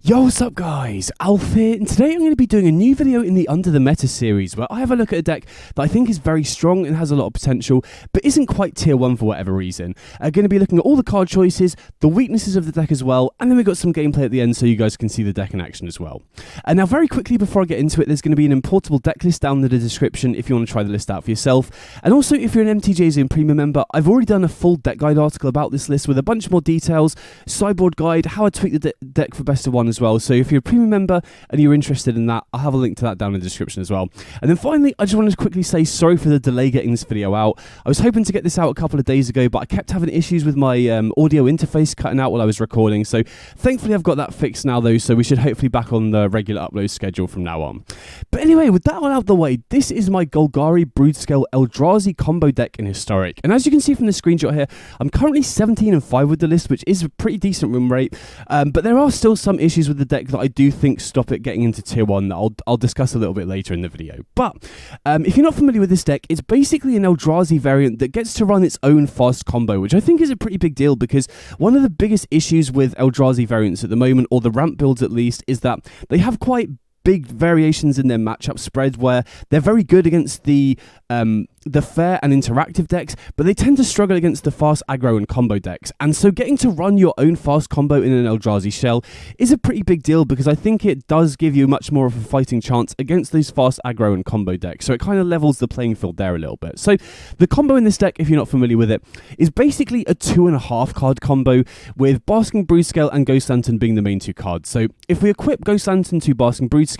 Yo, what's up guys, Alf here, and today I'm going to be doing a new video in the Under the Meta series where I have a look at a deck that I think is very strong and has a lot of potential, but isn't quite tier 1 for whatever reason. I'm going to be looking at all the card choices, the weaknesses of the deck as well, and then we've got some gameplay at the end so you guys can see the deck in action as well. And now very quickly before I get into it, there's going to be an importable deck list down in the description if you want to try the list out for yourself. And also if you're an MTG Zone Premium member, I've already done a full deck guide article about this list with a bunch more details, sideboard guide, how I tweak the deck for best of one as well. So if you're a premium member and you're interested in that, I'll have a link to that down in the description as well. And then finally, I just wanted to quickly say sorry for the delay getting this video out. I was hoping to get this out a couple of days ago, but I kept having issues with my audio interface cutting out while I was recording. So thankfully I've got that fixed now though, so we should hopefully back on the regular upload schedule from now on. But anyway, with that all out of the way, this is my Golgari Broodscale Eldrazi combo deck in Historic. And as you can see from the screenshot here, I'm currently 17-5 with the list, which is a pretty decent win rate. But there are still some issues with the deck that I do think stop it getting into tier 1 that I'll discuss a little bit later in the video. But if you're not familiar with this deck, it's basically an Eldrazi variant that gets to run its own fast combo, which I think is a pretty big deal because one of the biggest issues with Eldrazi variants at the moment, or the ramp builds at least, is that they have quite big variations in their matchup spread where they're very good against the fair and interactive decks, but they tend to struggle against the fast aggro and combo decks. And so getting to run your own fast combo in an Eldrazi shell is a pretty big deal because I think it does give you much more of a fighting chance against those fast aggro and combo decks. So it kind of levels the playing field there a little bit. So the combo in this deck, if you're not familiar with it, is basically a 2.5 card combo with Basking Broodscale and Ghost Lantern being the main two cards. So if we equip Ghost Lantern to Basking Broodscale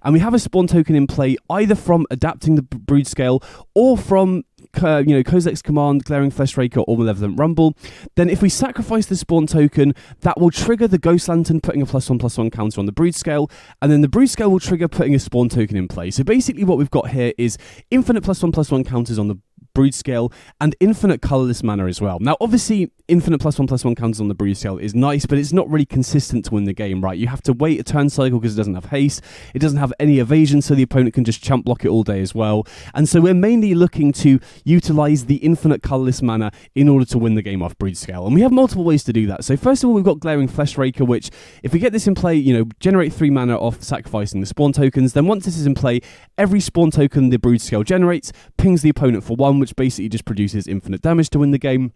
and we have a spawn token in play either from adapting the Broodscale or from Kozilek's Command, Glaring Fleshraker, or Malevolent Rumble, then if we sacrifice the spawn token, that will trigger the Ghost Lantern putting a +1/+1 counter on the Broodscale, and then the Broodscale will trigger putting a spawn token in play. So basically what we've got here is infinite +1/+1 counters on the Broodscale and infinite colorless mana as well. Now obviously infinite +1/+1 counters on the Broodscale is nice, but it's not really consistent to win the game, right? You have to wait a turn cycle because it doesn't have haste, it doesn't have any evasion, so the opponent can just chump block it all day as well. And so we're mainly looking to utilize the infinite colorless mana in order to win the game off Broodscale, and we have multiple ways to do that. So first of all, we've got Glaring Fleshraker, which if we get this in play, generate 3 mana off sacrificing the spawn tokens. Then once this is in play, every spawn token the Broodscale generates pings the opponent for 1, which basically just produces infinite damage to win the game.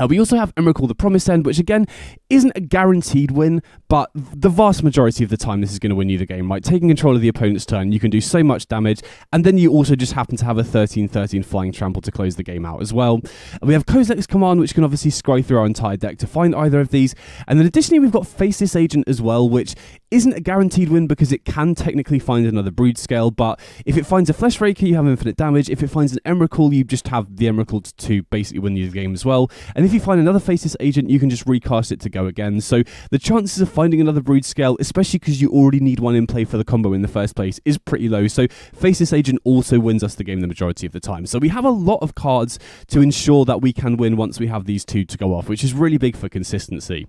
We also have Emrakul the Promised End, which again isn't a guaranteed win, but the vast majority of the time this is going to win you the game, right? Taking control of the opponent's turn, you can do so much damage, and then you also just happen to have a 13/13 flying trample to close the game out as well. And we have Kozilek's Command, which can obviously scry through our entire deck to find either of these. And then additionally, we've got Faceless Agent as well, which isn't a guaranteed win because it can technically find another Broodscale, but if it finds a Fleshraker, you have infinite damage. If it finds an Emrakul, you just have the Emrakul to basically win you the game as well. And if you find another Faceless Agent, you can just recast it to go again. So the chances of finding another Broodscale, especially because you already need one in play for the combo in the first place, is pretty low. So Faceless Agent also wins us the game the majority of the time. So we have a lot of cards to ensure that we can win once we have these two to go off, which is really big for consistency.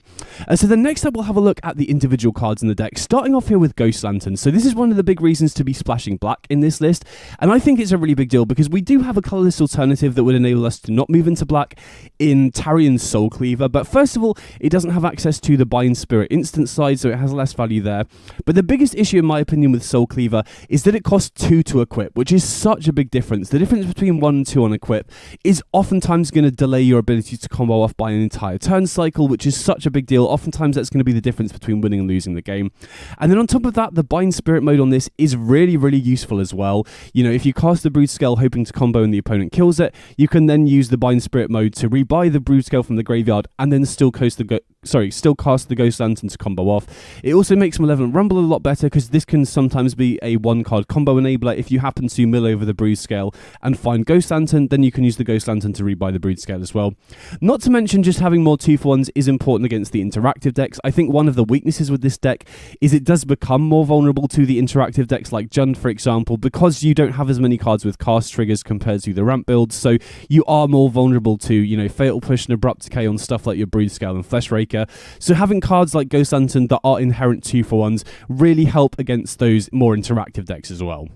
So then next up, we'll have a look at the individual cards in the deck, starting off here with Ghost Lantern. So this is one of the big reasons to be splashing black in this list, and I think it's a really big deal because we do have a colorless alternative that would enable us to not move into black in Tarian's Soul Cleaver. But first of all, it doesn't have access to the Bind Spirit instant side, so it has less value there. But the biggest issue in my opinion with Soul Cleaver is that it costs 2 to equip, which is such a big difference. The difference between 1 and 2 on equip is oftentimes going to delay your ability to combo off by an entire turn cycle, which is such a big deal. Oftentimes that's going to be the difference between winning and losing the game. And then on top of that, the Bind Spirit mode on this is really, really useful as well. If you cast the Broodscale hoping to combo and the opponent kills it, you can then use the Bind Spirit mode to rebuy the Broodscale from the graveyard and then still cast the Ghost Lantern to combo off. It also makes Malevolent Rumble a lot better because this can sometimes be a 1-card combo enabler. If you happen to mill over the Broodscale and find Ghost Lantern, then you can use the Ghost Lantern to rebuy the Broodscale as well. Not to mention just having more 2-for-1s is important against the interactive decks. I think one of the weaknesses with this deck is it does become more vulnerable to the interactive decks like Jund, for example, because you don't have as many cards with cast triggers compared to the ramp builds, so you are more vulnerable to, Fatal Push and Abrupt Decay on stuff like your Broodscale and Fleshraker. So having cards like Ghost Lantern that are inherent 2-for-1s really help against those more interactive decks as well.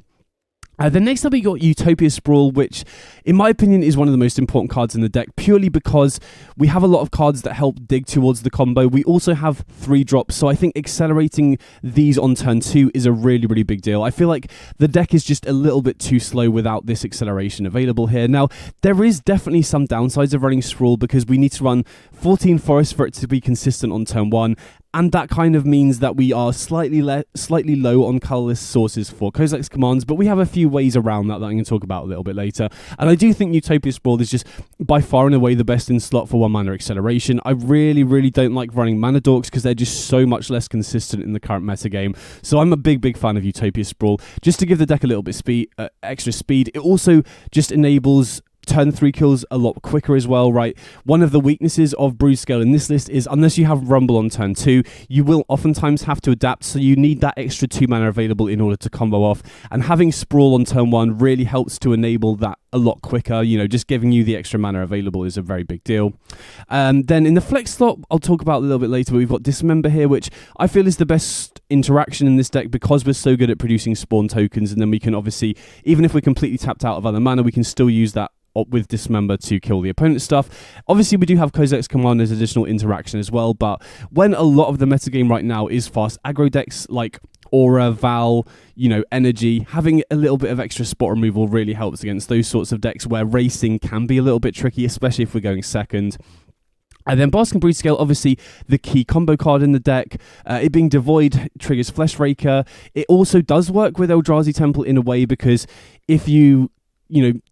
Then next up we got Utopia Sprawl, which in my opinion is one of the most important cards in the deck, purely because we have a lot of cards that help dig towards the combo. We also have 3 drops, so I think accelerating these on turn 2 is a really, really big deal. I feel like the deck is just a little bit too slow without this acceleration available here. Now, there is definitely some downsides of running Sprawl, because we need to run 14 forests for it to be consistent on turn 1, and that kind of means that we are slightly low on colorless sources for Kozilek's commands, but we have a few ways around that I'm going to talk about a little bit later. And I do think Utopia Sprawl is just by far and away the best in slot for 1 mana acceleration. I really, really don't like running mana dorks because they're just so much less consistent in the current metagame. So I'm a big fan of Utopia Sprawl, just to give the deck a little bit extra speed. It also just enables turn 3 kills a lot quicker as well, right? One of the weaknesses of Broodscale in this list is unless you have Rumble on turn 2, you will oftentimes have to adapt, so you need that extra 2 mana available in order to combo off, and having Sprawl on turn 1 really helps to enable that a lot quicker. You know, just giving you the extra mana available is a very big deal. Then in the flex slot, I'll talk about a little bit later, but we've got Dismember here, which I feel is the best interaction in this deck because we're so good at producing spawn tokens, and then we can obviously, even if we're completely tapped out of other mana, we can still use that with Dismember to kill the opponent's stuff. Obviously, we do have Kozilek's command as additional interaction as well, but when a lot of the metagame right now is fast aggro decks like Aura, Val, Energy, having a little bit of extra spot removal really helps against those sorts of decks where racing can be a little bit tricky, especially if we're going second. And then Basking Broodscale, obviously the key combo card in the deck. It being devoid triggers Fleshraker. It also does work with Eldrazi Temple in a way, because if you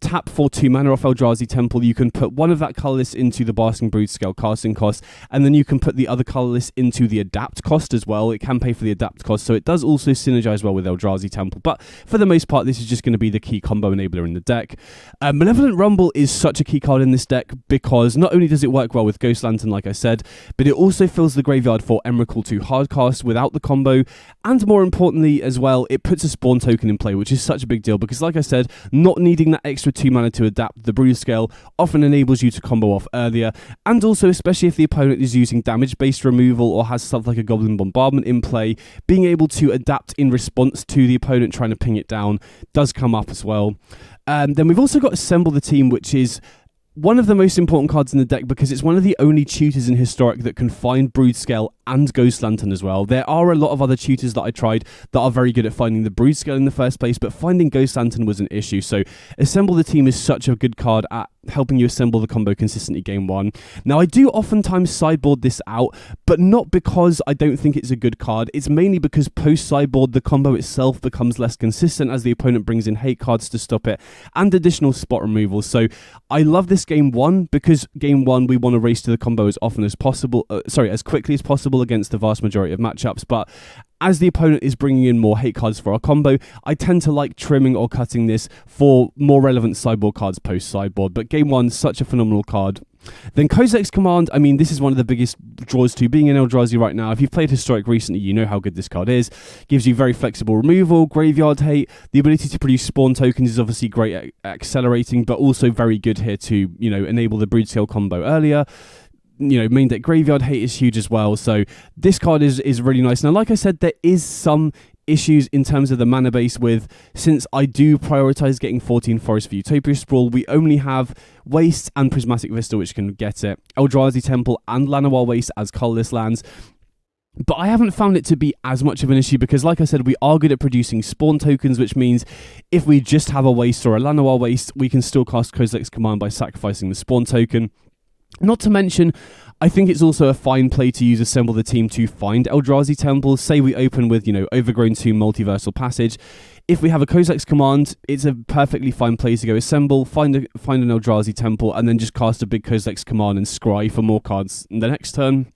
tap for 2 mana off Eldrazi Temple, you can put one of that colorless into the Basking Broodscale casting cost, and then you can put the other colorless into the adapt cost as well. It can pay for the adapt cost, so it does also synergize well with Eldrazi Temple, but for the most part, this is just going to be the key combo enabler in the deck. Malevolent Rumble is such a key card in this deck because not only does it work well with Ghost Lantern, like I said, but it also fills the graveyard for Emrakul to hardcast without the combo, and more importantly as well, it puts a spawn token in play, which is such a big deal because, like I said, not needing that extra 2 mana to adapt the Broodscale often enables you to combo off earlier, and also especially if the opponent is using damage-based removal or has stuff like a Goblin Bombardment in play, being able to adapt in response to the opponent trying to ping it down does come up as well. Then we've also got Assemble the Team, which is one of the most important cards in the deck because it's one of the only tutors in Historic that can find Broodscale and Ghost Lantern as well. There are a lot of other tutors that I tried that are very good at finding the Broodscale in the first place, but finding Ghost Lantern was an issue. So Assemble the Team is such a good card at helping you assemble the combo consistently game 1. Now, I do oftentimes sideboard this out, but not because I don't think it's a good card. It's mainly because post-sideboard, the combo itself becomes less consistent as the opponent brings in hate cards to stop it, and additional spot removal. So I love this game 1 because game 1 we want to race to the combo as often as possible, as quickly as possible against the vast majority of matchups, but as the opponent is bringing in more hate cards for our combo, I tend to like trimming or cutting this for more relevant sideboard cards post-sideboard. But game 1, such a phenomenal card. Then Kozilek's Command, I mean, this is one of the biggest draws to being in Eldrazi right now. If you've played Historic recently, you know how good this card is. Gives you very flexible removal, graveyard hate. The ability to produce spawn tokens is obviously great at accelerating, but also very good here to, enable the Broodscale combo earlier. Main deck graveyard hate is huge as well. So this card is really nice. Now, like I said, there is some issues in terms of the mana base since I do prioritize getting 14 forests for Utopia Sprawl, we only have Waste and Prismatic Vista which can get it, Eldrazi Temple and Llanowar Waste as colorless lands. But I haven't found it to be as much of an issue because, like I said, we are good at producing spawn tokens, which means if we just have a Waste or a Llanowar Waste, we can still cast Kozilek's Command by sacrificing the spawn token. Not to mention, I think it's also a fine play to use Assemble the Team to find Eldrazi Temples. Say we open with, Overgrown Tomb Multiversal Passage. If we have a Kozilek's Command, it's a perfectly fine play to go Assemble, find an Eldrazi Temple, and then just cast a big Kozilek's Command and scry for more cards the next turn.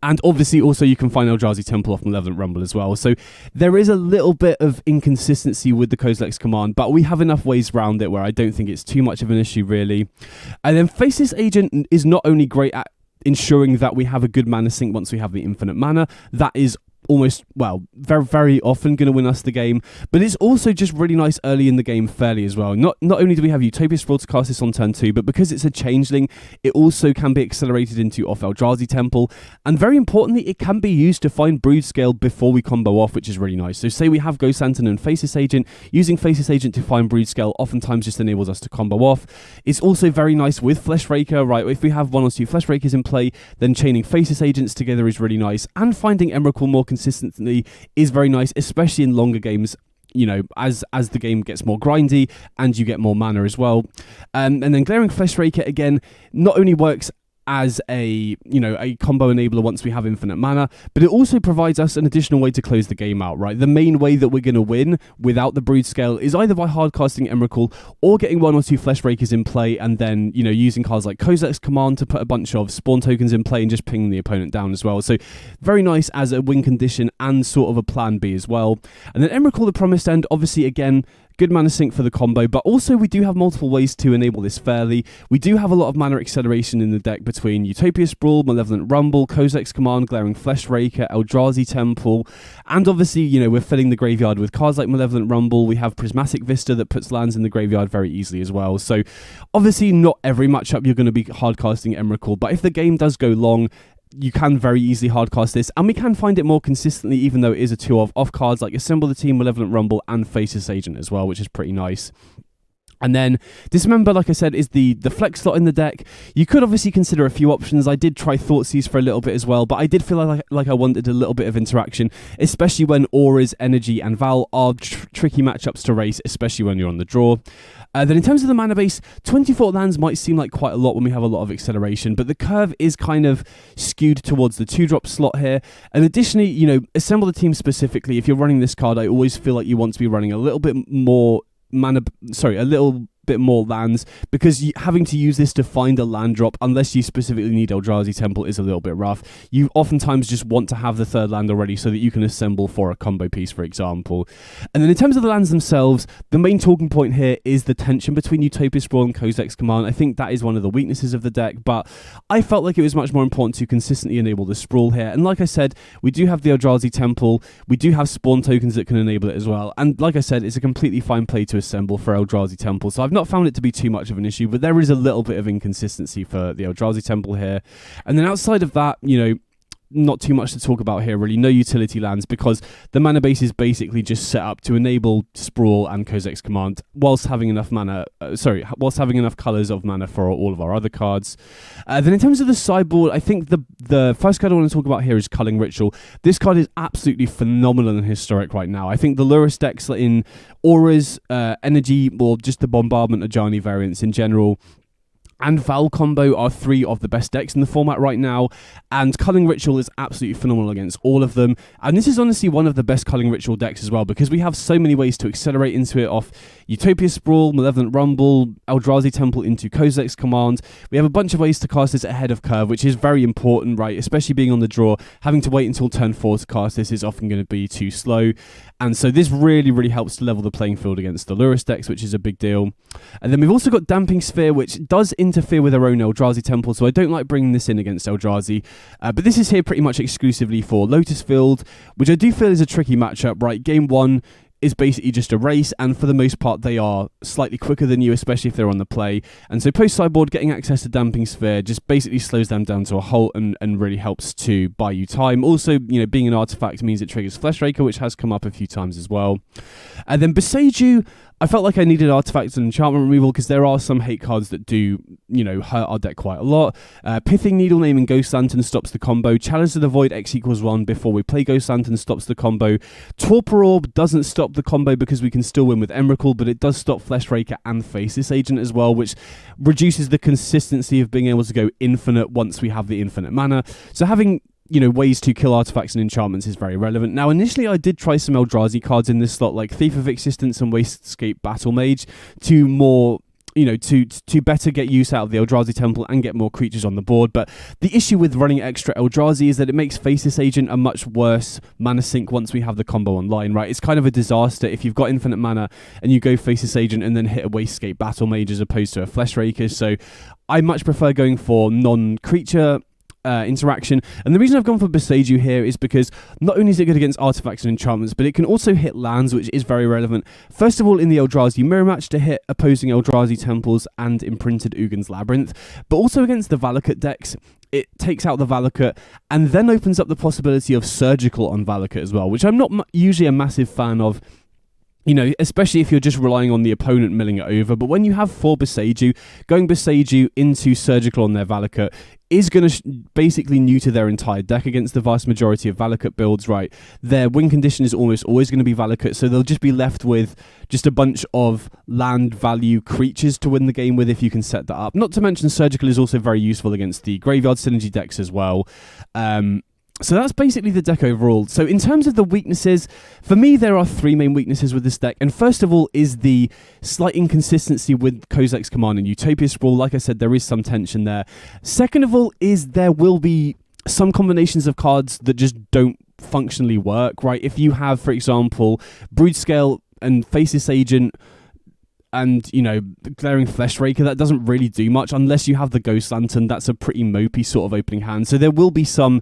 And obviously also you can find Eldrazi Temple off Malevolent Rumble as well. So there is a little bit of inconsistency with the Kozilek's Command, but we have enough ways around it where I don't think it's too much of an issue really. And then Faceless Agent is not only great at ensuring that we have a good mana sink once we have the infinite mana, that is almost, well, very, very often going to win us the game, but it's also just really nice early in the game fairly as well. Not only do we have Utopia Sprawl to cast this on turn 2, but because it's a changeling, it also can be accelerated into off Eldrazi Temple, and very importantly, it can be used to find Broodscale before we combo off, which is really nice. So say we have Ghost Lantern and Faceless Agent, using Faceless Agent to find Broodscale oftentimes just enables us to combo off. It's also very nice with Fleshraker, right? If we have 1 or 2 Fleshrakers in play, then chaining Faceless Agents together is really nice, and finding Emrakul more consistently is very nice, especially in longer games, you know, as the game gets more grindy and you get more mana as well. And then Glaring Fleshraker, again, not only works as a combo enabler once we have infinite mana, but it also provides us an additional way to close the game out, right? The main way that we're going to win without the Broodscale is either by hardcasting Emrakul or getting 1 or 2 Fleshrakers in play, and then, you know, using cards like Kozilek's Command to put a bunch of spawn tokens in play and just ping the opponent down as well. So very nice as a win condition and sort of a plan B as well. And then Emrakul the Promised End, obviously, again, good mana sink for the combo, but also we do have multiple ways to enable this fairly. We do have a lot of mana acceleration in the deck between Utopia Sprawl, Malevolent Rumble, Kozilek's Command, Glaring Fleshraker, Eldrazi Temple, and obviously, you know, we're filling the graveyard with cards like Malevolent Rumble. We have Prismatic Vista that puts lands in the graveyard very easily as well. So obviously not every matchup you're going to be hardcasting Emrakul, but if the game does go long, you can very easily hardcast this, and we can find it more consistently, even though it is a 2 of off cards like Assemble the Team, Malevolent Rumble, and Faceless Agent as well, which is pretty nice. And then Dismember, like I said, is the flex slot in the deck. You could obviously consider a few options. I did try Thoughtseize for a little bit as well, but I did feel like I wanted a little bit of interaction, especially when Auras, Energy, and Val are tricky matchups to race, especially when you're on the draw. Then in terms of the mana base, 24 lands might seem like quite a lot when we have a lot of acceleration, but the curve is kind of skewed towards the 2-drop slot here. And additionally, you know, Assemble the Team specifically, if you're running this card, I always feel like you want to be running a little bit more a little bit more lands, because having to use this to find a land drop, unless you specifically need Eldrazi Temple, is a little bit rough. You oftentimes just want to have the 3rd land already so that you can assemble for a combo piece, for example. And then in terms of the lands themselves, the main talking point here is the tension between Utopia Sprawl and Kozilek's Command. I think that is one of the weaknesses of the deck, but I felt like it was much more important to consistently enable the Sprawl here. And like I said, we do have the Eldrazi Temple, we do have spawn tokens that can enable it as well. And like I said, it's a completely fine play to assemble for Eldrazi Temple, so I've not found it to be too much of an issue, but there is a little bit of inconsistency for the Eldrazi Temple here. And then outside of that, you know, not too much to talk about here, really. No utility lands, because the mana base is basically just set up to enable Sprawl and Kozilek's Command whilst having enough colours of mana for all of our other cards. Then in terms of the sideboard, I think the first card I want to talk about here is Culling Ritual. This card is absolutely phenomenal and historic right now. I think the Lurrus decks in Auras, Energy, or just the Bombardment Ajani variants in general, and Val combo are 3 of the best decks in the format right now, and Culling Ritual is absolutely phenomenal against all of them. And this is honestly one of the best Culling Ritual decks as well, because we have so many ways to accelerate into it off Utopia Sprawl, Malevolent Rumble, Eldrazi Temple into Kozilek's Command. We have a bunch of ways to cast this ahead of curve, which is very important, right? Especially being on the draw, having to wait until turn 4 to cast this is often going to be too slow. And so this really, really helps to level the playing field against the Lurrus decks, which is a big deal. And then we've also got Damping Sphere, which does interfere with our own Eldrazi Temple, so I don't like bringing this in against Eldrazi. But this is here pretty much exclusively for Lotus Field, which I do feel is a tricky matchup, right? Game 1 is basically just a race, and for the most part they are slightly quicker than you, especially if they're on the play. And so post-sideboard, getting access to Damping Sphere just basically slows them down to a halt and really helps to buy you time. Also, you know, being an artifact means it triggers Fleshraker, which has come up a few times as well. And then Boseiju, I felt like I needed artifacts and enchantment removal, because there are some hate cards that do, you know, hurt our deck quite a lot. Pithing Needle Name and Ghost Lantern stops the combo. Challenge to the Void X=1 before we play Ghost Lantern stops the combo. Torpor Orb doesn't stop the combo because we can still win with Emrakul, but it does stop Fleshraker and Faceless Agent as well, which reduces the consistency of being able to go infinite once we have the infinite mana. So having, you know, ways to kill artifacts and enchantments is very relevant. Now, initially I did try some Eldrazi cards in this slot, like Thief of Existence and Wastegate Battle Mage, to more, you know, to better get use out of the Eldrazi Temple and get more creatures on the board. But the issue with running extra Eldrazi is that it makes Faceless Agent a much worse mana sink once we have the combo online, right? It's kind of a disaster if you've got infinite mana and you go Faceless Agent and then hit a Wastegate Battle Mage as opposed to a Fleshraker. So I much prefer going for non-creature interaction. And the reason I've gone for Boseiju here is because not only is it good against artifacts and enchantments, but it can also hit lands, which is very relevant. First of all, in the Eldrazi mirror match to hit opposing Eldrazi temples and imprinted Ugin's Labyrinth, but also against the Valakut decks. It takes out the Valakut and then opens up the possibility of Surgical on Valakut as well, which I'm not usually a massive fan of. You know, especially if you're just relying on the opponent milling it over. But when you have 4 Boseiju, going Boseiju into Surgical on their Valakut is going to basically neuter their entire deck against the vast majority of Valakut builds, right? Their win condition is almost always going to be Valakut, so they'll just be left with just a bunch of land value creatures to win the game with if you can set that up. Not to mention Surgical is also very useful against the Graveyard Synergy decks as well. So that's basically the deck overall. So in terms of the weaknesses, for me there are 3 main weaknesses with this deck. And first of all is the slight inconsistency with Kozilek's Command and Utopia Sprawl. Like I said, there is some tension there. Second of all is there will be some combinations of cards that just don't functionally work, right? If you have, for example, Broodscale and Faceless Agent and, you know, Glaring Fleshraker, that doesn't really do much unless you have the Ghost Lantern. That's a pretty mopey sort of opening hand. So there will be some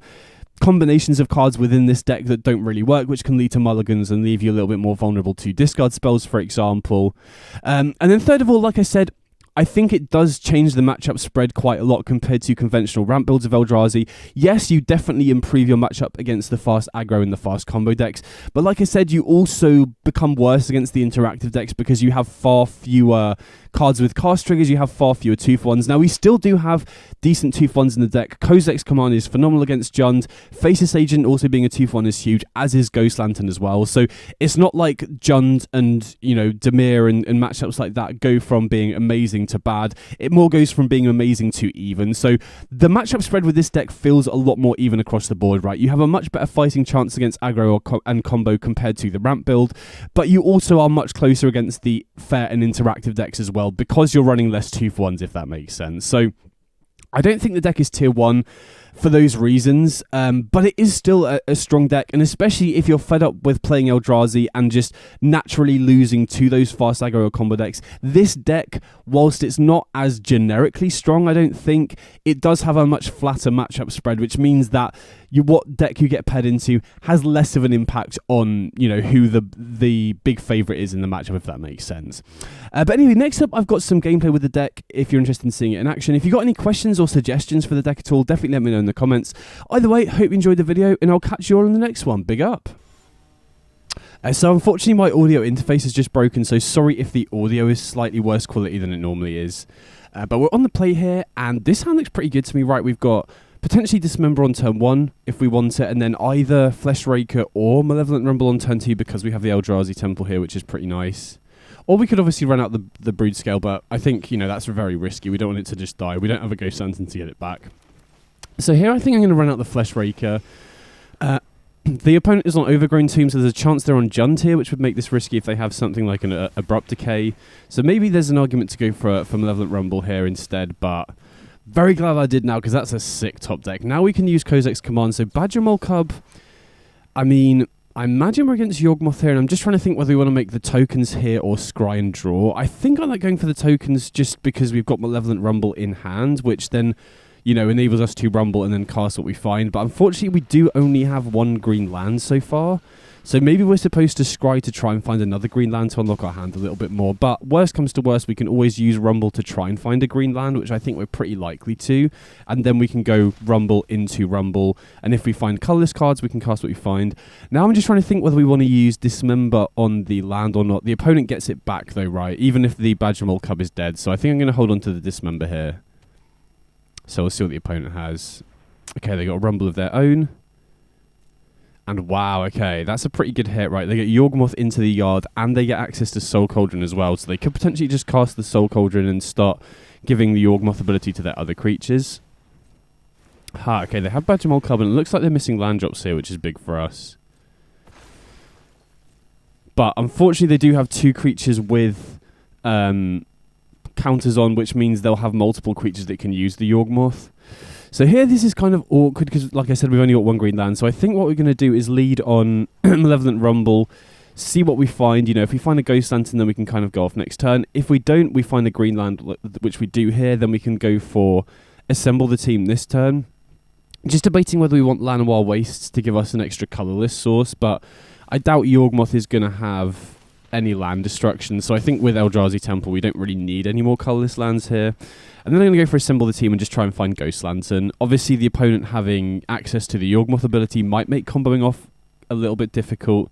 combinations of cards within this deck that don't really work, which can lead to mulligans and leave you a little bit more vulnerable to discard spells, for example. And then third of all, like I said, I think it does change the matchup spread quite a lot compared to conventional ramp builds of Eldrazi. Yes, you definitely improve your matchup against the fast aggro and the fast combo decks, but like I said, you also become worse against the interactive decks because you have far fewer cards with cast triggers, you have far fewer 2-for-1s. Now, we still do have decent 2-for-1s in the deck. Kozilek's Command is phenomenal against Jund. Faceless Agent also being a 2-for-1 is huge, as is Ghost Lantern as well. So it's not like Jund and, you know, Dimir and matchups like that go from being amazing to bad. It more goes from being amazing to even. So the matchup spread with this deck feels a lot more even across the board, right? You have a much better fighting chance against aggro and combo compared to the ramp build, but you also are much closer against the fair and interactive decks as well because you're running less 2-for-1s, if that makes sense. So I don't think the deck is tier 1 for those reasons, but it is still a strong deck, and especially if you're fed up with playing Eldrazi and just naturally losing to those fast aggro or combo decks, this deck, whilst it's not as generically strong, I don't think, it does have a much flatter matchup spread, which means that what deck you get paired into has less of an impact on, you know, who the big favourite is in the matchup, if that makes sense. But anyway, next up, I've got some gameplay with the deck, if you're interested in seeing it in action. If you've got any questions or suggestions for the deck at all, definitely let me know in the comments. Either way, hope you enjoyed the video, and I'll catch you all in the next one. Big up! So unfortunately, my audio interface is just broken, so sorry if the audio is slightly worse quality than it normally is. But we're on the play here, and this hand looks pretty good to me. Right, we've got potentially Dismember on turn 1 if we want it, and then either Fleshraker or Malevolent Rumble on turn 2 because we have the Eldrazi Temple here, which is pretty nice. Or we could obviously run out the Broodscale, but I think, you know, that's very risky. We don't want it to just die. We don't have a Ghost Lantern to get it back. So here I think I'm going to run out the Fleshraker. The opponent is on Overgrown Tomb, so there's a chance they're on Jund here, which would make this risky if they have something like an Abrupt Decay. So maybe there's an argument to go for Malevolent Rumble here instead, but very glad I did now, because that's a sick top deck. Now we can use Kozilek's Command. So Badger Mole Cub, I mean, I imagine we're against Yawgmoth here, and I'm just trying to think whether we want to make the tokens here or scry and draw. I think I like going for the tokens just because we've got Malevolent Rumble in hand, which then, you know, enables us to rumble and then cast what we find. But unfortunately, we do only have 1 green land so far. So maybe we're supposed to scry to try and find another green land to unlock our hand a little bit more. But worst comes to worst, we can always use Rumble to try and find a green land, which I think we're pretty likely to. And then we can go Rumble into Rumble. And if we find colourless cards, we can cast what we find. Now I'm just trying to think whether we want to use Dismember on the land or not. The opponent gets it back though, right? Even if the Badger Mole Cub is dead. So I think I'm going to hold on to the Dismember here. So we'll see what the opponent has. Okay, they got a Rumble of their own. And wow, okay, that's a pretty good hit, right? They get Yawgmoth into the yard, and they get access to Soul Cauldron as well. So they could potentially just cast the Soul Cauldron and start giving the Yawgmoth ability to their other creatures. Okay, they have Badger Mole Cub, and it looks like they're missing land drops here, which is big for us. But unfortunately, they do have 2 creatures with counters on, which means they'll have multiple creatures that can use the Yawgmoth. So here, this is kind of awkward because, like I said, we've only got 1 green land. So I think what we're going to do is lead on Malevolent Rumble, see what we find. You know, if we find a Ghost Lantern, then we can kind of go off next turn. If we don't, we find a green land, which we do here, then we can go for Assemble the Team this turn. Just debating whether we want Llanowar Wastes to give us an extra colourless source, but I doubt Yawgmoth is going to have any land destruction, so I think with Eldrazi Temple we don't really need any more colourless lands here. And then I'm going to go for Assemble the Team and just try and find Ghost Lantern. Obviously the opponent having access to the Yawgmoth ability might make comboing off a little bit difficult.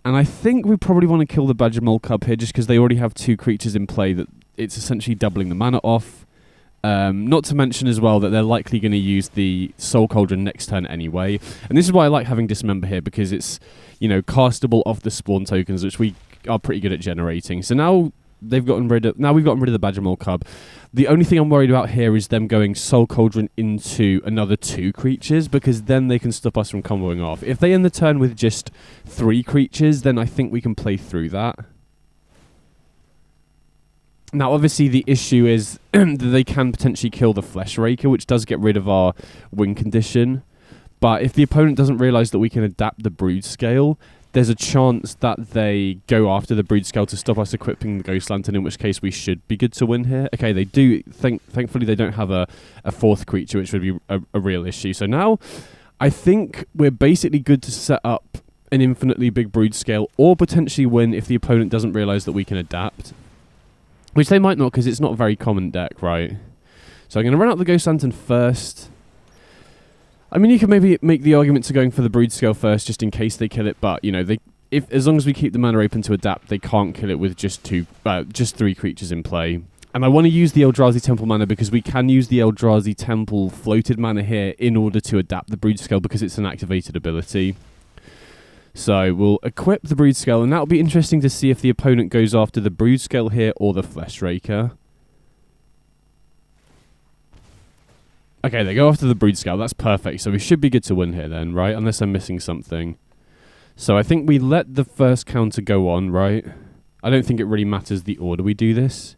And I think we probably want to kill the Badger Mole Cub here just because they already have 2 creatures in play that it's essentially doubling the mana off. Not to mention as well that they're likely going to use the Soul Cauldron next turn anyway. And this is why I like having Dismember here, because it's, you know, castable off the spawn tokens, which we are pretty good at generating. So now we've gotten rid of the Badger Mole Cub. The only thing I'm worried about here is them going Soul Cauldron into another 2 creatures, because then they can stop us from comboing off. If they end the turn with just 3 creatures, then I think we can play through that. Now, obviously, the issue is that they can potentially kill the Flesh Raker, which does get rid of our win condition. But if the opponent doesn't realise that we can adapt the Broodscale, there's a chance that they go after the Broodscale to stop us equipping the Ghost Lantern, in which case we should be good to win here. Okay, they do. Thankfully, they don't have a 4th creature, which would be a real issue. So now, I think we're basically good to set up an infinitely big Broodscale, or potentially win if the opponent doesn't realise that we can adapt. Which they might not, because it's not a very common deck, right? So I'm going to run out the Ghost Lantern first. I mean, you could maybe make the argument to going for the Broodscale first, just in case they kill it. But, you know, as long as we keep the mana open to adapt, they can't kill it with just 3 creatures in play. And I want to use the Eldrazi Temple mana because we can use the Eldrazi Temple floated mana here in order to adapt the Broodscale, because it's an activated ability. So we'll equip the Broodscale, and that'll be interesting to see if the opponent goes after the Broodscale here or the Flesh Raker. Okay, they go after the Broodscale. That's perfect. So we should be good to win here then, right? Unless I'm missing something. So I think we let the first counter go on, right? I don't think it really matters the order we do this,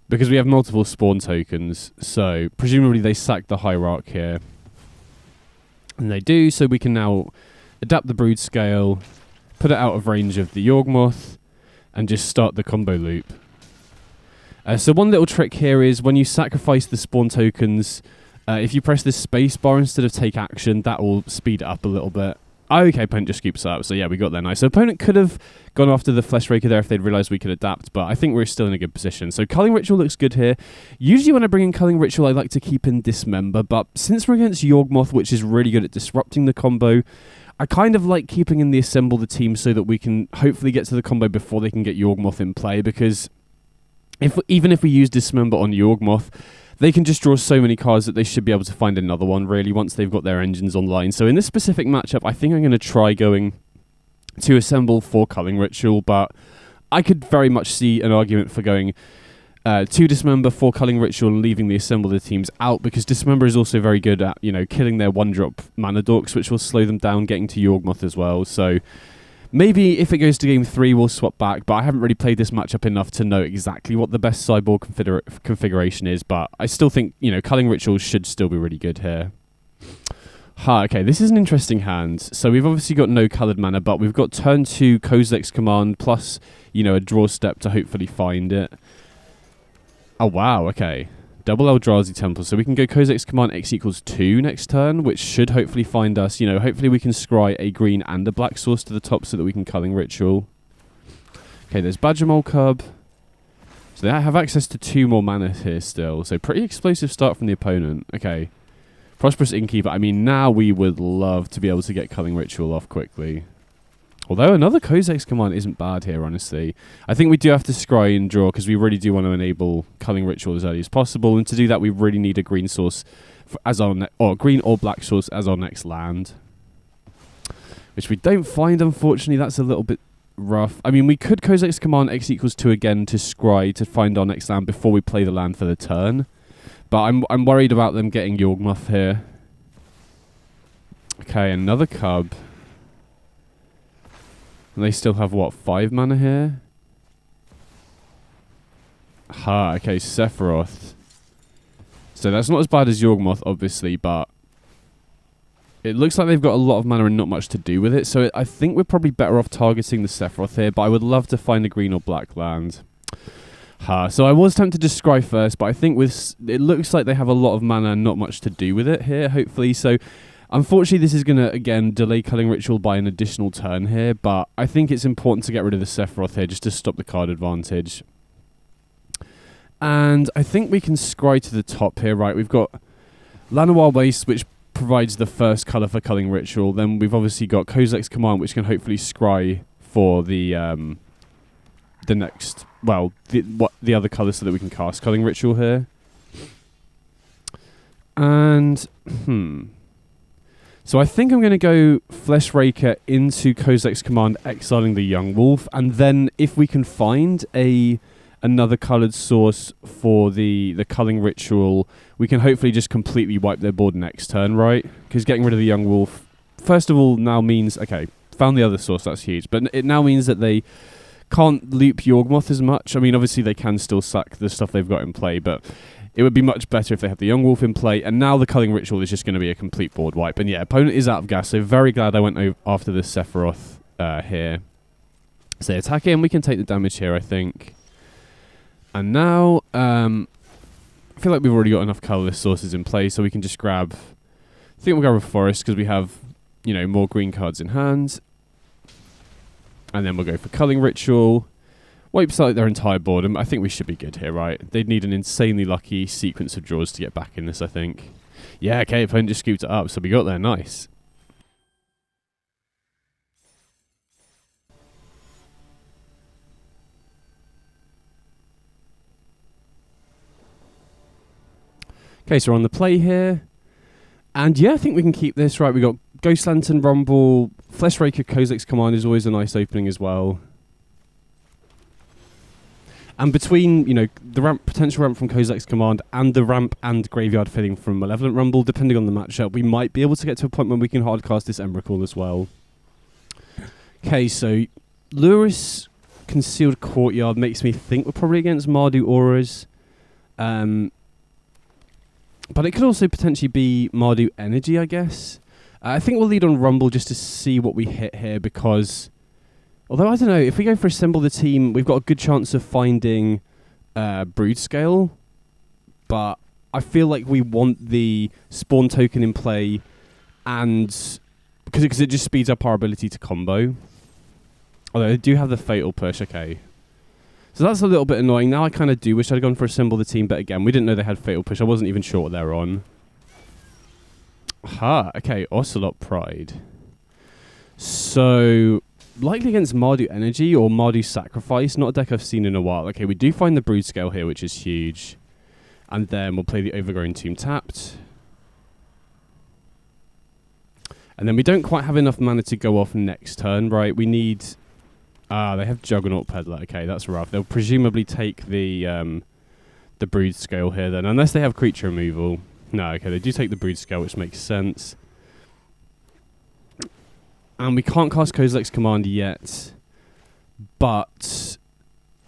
because we have multiple spawn tokens. So presumably they sack the Hierarch here. And they do, so we can now adapt the Broodscale, put it out of range of the Yawgmoth, and just start the combo loop. So one little trick here is when you sacrifice the spawn tokens, if you press this space bar instead of take action, that will speed it up a little bit. Okay, opponent just scoops up, so yeah, we got there nice. So opponent could have gone after the Flesh Raker there if they'd realised we could adapt, but I think we're still in a good position. So Culling Ritual looks good here. Usually when I bring in Culling Ritual, I like to keep in Dismember, but since we're against Yawgmoth, which is really good at disrupting the combo, I kind of like keeping in the Assemble the Team so that we can hopefully get to the combo before they can get Yawgmoth in play, because even if we use Dismember on Yawgmoth, they can just draw so many cards that they should be able to find another one, really, once they've got their engines online. So in this specific matchup, I think I'm going to try going to Assemble for Culling Ritual, but I could very much see an argument for going to Dismember for Culling Ritual and leaving the Assemble the Teams out, because Dismember is also very good at, you know, killing their 1-drop mana dorks, which will slow them down getting to Yawgmoth as well. So maybe if it goes to game 3, we'll swap back, but I haven't really played this matchup enough to know exactly what the best sideboard configuration is, but I still think, you know, Culling Ritual should still be really good here. Okay, this is an interesting hand. So we've obviously got no coloured mana, but we've got turn 2 Kozilek's Command plus, you know, a draw step to hopefully find it. Oh, wow, okay. Double Eldrazi Temple, so we can go Kozilek's Command X equals 2 next turn, which should hopefully find us, you know, hopefully we can scry a green and a black source to the top so that we can Culling Ritual. Okay, there's Badger Mole Cub. So they have access to 2 more mana here still, so pretty explosive start from the opponent. Okay, Prosperous Innkeeper, I mean, now we would love to be able to get Culling Ritual off quickly. Although another Kozilek's Command isn't bad here, honestly. I think we do have to scry and draw because we really do want to enable Culling Ritual as early as possible. And to do that, we really need a green source as our or green or black source as our next land, which we don't find. Unfortunately, that's a little bit rough. I mean, we could Kozilek's Command X equals 2 again to scry to find our next land before we play the land for the turn. But I'm worried about them getting Yawgmoth here. Okay, another Cub. And they still have, what, 5 mana here? Okay, Sephiroth. So that's not as bad as Yawgmoth, obviously, but it looks like they've got a lot of mana and not much to do with it. So I think we're probably better off targeting the Sephiroth here, but I would love to find a green or black land. So I was tempted to scry first, but I think it looks like they have a lot of mana and not much to do with it here, hopefully. So unfortunately, this is going to, again, delay Culling Ritual by an additional turn here, but I think it's important to get rid of the Sephiroth here just to stop the card advantage. And I think we can scry to the top here, right? We've got Llanowar Waste, which provides the first colour for Culling Ritual. Then we've obviously got Kozilek's Command, which can hopefully scry for the next, well, the other colours so that we can cast Culling Ritual here. And, so I think I'm going to go Flesh Raker into Kozilek's Command, exiling the Young Wolf, and then if we can find another coloured source for the Culling Ritual, we can hopefully just completely wipe their board next turn, right? Because getting rid of the Young Wolf, first of all, now means, okay, found the other source, that's huge, but it now means that they can't loop Yawgmoth as much. I mean, obviously they can still sack the stuff they've got in play, but it would be much better if they had the Young Wolf in play, and now the Culling Ritual is just going to be a complete board wipe. And yeah, opponent is out of gas, so very glad I went after the Sephiroth here. So attack it, and we can take the damage here, I think. And now, I feel like we've already got enough colourless sources in play, so we can just grab, I think we'll grab a Forest, because we have, you know, more green cards in hand. And then we'll go for Culling Ritual. Wipes out their entire board, and I think we should be good here, right? They'd need an insanely lucky sequence of draws to get back in this, I think. Yeah, okay, opponent just scooped it up, so we got there, nice. Okay, so we're on the play here. And yeah, I think we can keep this, right? We got Ghost Lantern, Rumble, Flesh Raker, Kozilek's Command is always a nice opening as well. And between, you know, the potential ramp from Kozilek's Command and the ramp and graveyard filling from Malevolent Rumble, depending on the matchup, we might be able to get to a point where we can hardcast this Emrakul as well. Okay, so Luris Concealed Courtyard makes me think we're probably against Mardu Auras. But it could also potentially be Mardu Energy, I guess. I think we'll lead on Rumble just to see what we hit here, because although, I don't know, if we go for Assemble the Team, we've got a good chance of finding Broodscale, but I feel like we want the Spawn token in play, and because it just speeds up our ability to combo. Although they do have the Fatal Push, okay. So that's a little bit annoying. Now I kind of do wish I'd gone for Assemble the Team, but again, we didn't know they had Fatal Push. I wasn't even sure what they were on. Okay, Ocelot Pride. So, likely against Mardu Energy or Mardu Sacrifice, not a deck I've seen in a while. Okay, we do find the Broodscale here, which is huge. And then we'll play the Overgrown Tomb tapped. And then we don't quite have enough mana to go off next turn, right? We need... they have Juggernaut Peddler. Okay, that's rough. They'll presumably take the Broodscale here then, unless they have creature removal. No, okay, they do take the Broodscale, which makes sense. And we can't cast Kozilek's Command yet. But,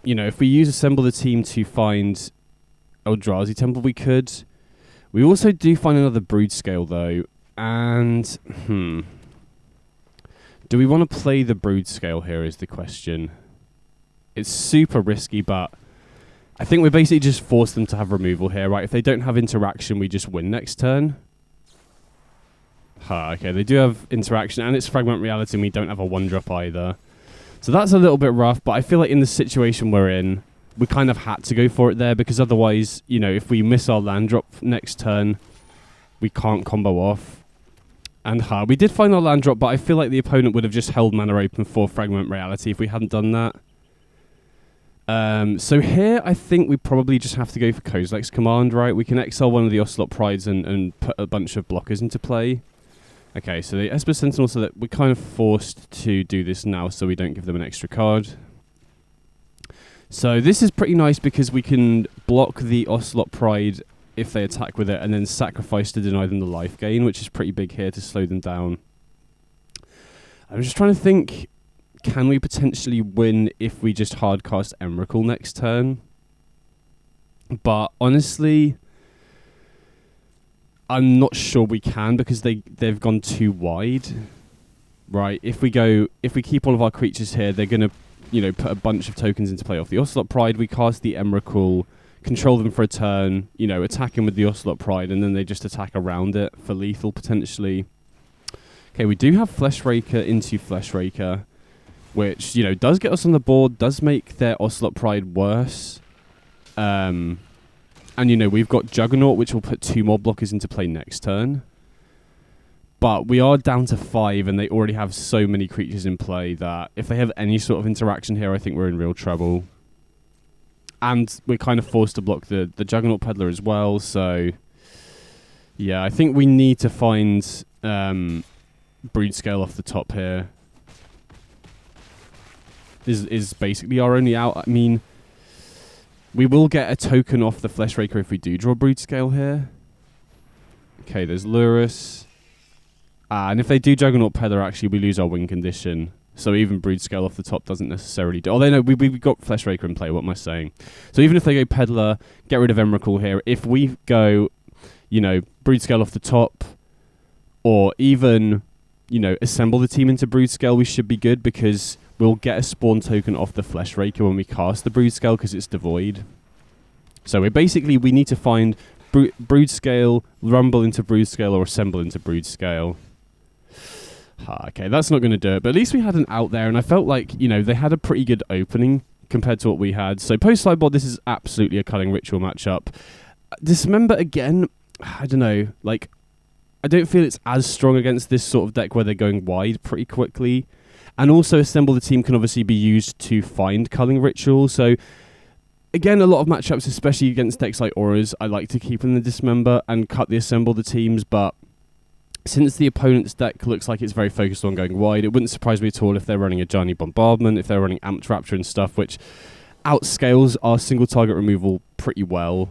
you know, if we use Assemble the Team to find Eldrazi Temple, we could. We also do find another Broodscale, though. And, do we want to play the Broodscale here is the question. It's super risky, but I think we basically just force them to have removal here, right? If they don't have interaction, we just win next turn. Okay, they do have interaction, and it's Fragment Reality, and we don't have a 1-drop either. So that's a little bit rough, but I feel like in the situation we're in, we kind of had to go for it there, because otherwise, you know, if we miss our land drop next turn, we can't combo off. And we did find our land drop, but I feel like the opponent would have just held mana open for Fragment Reality if we hadn't done that. So here, I think we probably just have to go for Kozilek's Command, right? We can exile one of the Ocelot Prides and put a bunch of blockers into play. Okay, so the Esper Sentinel, so that we're kind of forced to do this now so we don't give them an extra card. So this is pretty nice because we can block the Ocelot Pride if they attack with it, and then sacrifice to deny them the life gain, which is pretty big here to slow them down. I'm just trying to think, can we potentially win if we just hardcast Emrakul next turn? But honestly, I'm not sure we can, because they've gone too wide. Right, if we keep all of our creatures here, they're going to you know, put a bunch of tokens into play off the Ocelot Pride. We cast the Emrakul, control them for a turn, you know, attack him with the Ocelot Pride, and then they just attack around it for lethal potentially. Okay, we do have Fleshraker into Fleshraker, which, you know, does get us on the board, does make their Ocelot Pride worse. And, you know, we've got Juggernaut, which will put 2 more blockers into play next turn. But we are down to 5, and they already have so many creatures in play that if they have any sort of interaction here, I think we're in real trouble. And we're kind of forced to block the Juggernaut Peddler as well, so... yeah, I think we need to find Broodscale off the top here. Is basically our only out. I mean, we will get a token off the Fleshraker if we do draw Broodscale here. Okay, there's Lurus. And if they do Juggernaut Peddler, actually, we lose our win condition. So even Broodscale off the top doesn't necessarily do... although, no, we've got Fleshraker in play, what am I saying? So even if they go Peddler, get rid of Emrakul here, if we go, you know, Broodscale off the top, or even, you know, assemble the team into Broodscale, we should be good, because we'll get a spawn token off the Fleshraker when we cast the Broodscale, because it's devoid. So we need to find Broodscale, rumble into Broodscale, or assemble into Broodscale. Okay, that's not going to do it, but at least we had an out there, and I felt like, you know, they had a pretty good opening compared to what we had. So post-sideboard, this is absolutely a Culling Ritual matchup. Dismember, again, I don't know, like, I don't feel it's as strong against this sort of deck where they're going wide pretty quickly. And also Assemble the Team can obviously be used to find Culling Ritual, so... again, a lot of matchups, especially against decks like Auras, I like to keep in the Dismember and cut the Assemble the Teams, but... since the opponent's deck looks like it's very focused on going wide, it wouldn't surprise me at all if they're running a Giant Bombardment, if they're running Amped Rapture and stuff, which outscales our single target removal pretty well.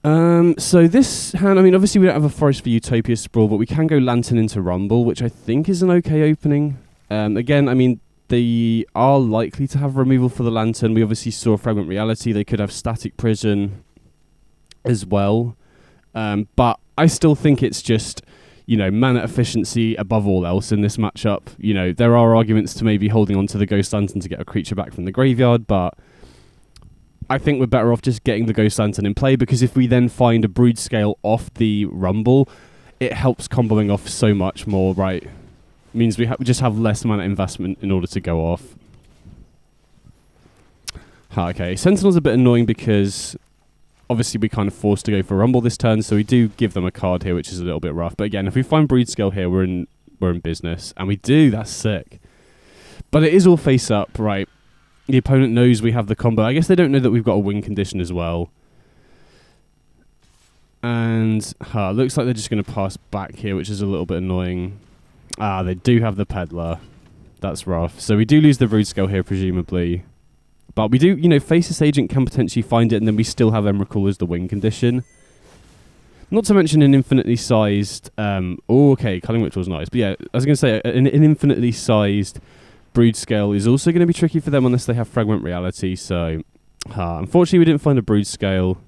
So this hand, I mean, obviously we don't have a Forest for Utopia Sprawl, but we can go Lantern into Rumble, which I think is an okay opening. Again, I mean, they are likely to have removal for the Lantern. We obviously saw Fragment Reality. They could have Static Prison as well. But I still think it's just, you know, mana efficiency above all else in this matchup. You know, there are arguments to maybe holding on to the Ghost Lantern to get a creature back from the graveyard, but I think we're better off just getting the Ghost Lantern in play, because if we then find a Broodscale off the Rumble, it helps comboing off so much more, right? It means we just have less mana investment in order to go off. Okay, Sentinel's a bit annoying because... obviously, we kind of forced to go for Rumble this turn, so we do give them a card here, which is a little bit rough. But again, if we find Broodscale here, we're in business. And we do, that's sick. But it is all face up, right? The opponent knows we have the combo. I guess they don't know that we've got a win condition as well. And looks like they're just going to pass back here, which is a little bit annoying. They do have the Peddler. That's rough. So we do lose the Broodscale here, presumably. But we do, you know, Faceless Agent can potentially find it, and then we still have Emrakul as the win condition. Not to mention an infinitely sized... okay, Culling Ritual's nice. But yeah, I was going to say, an infinitely sized Broodscale is also going to be tricky for them unless they have Fragment Reality. So, unfortunately, we didn't find a Broodscale.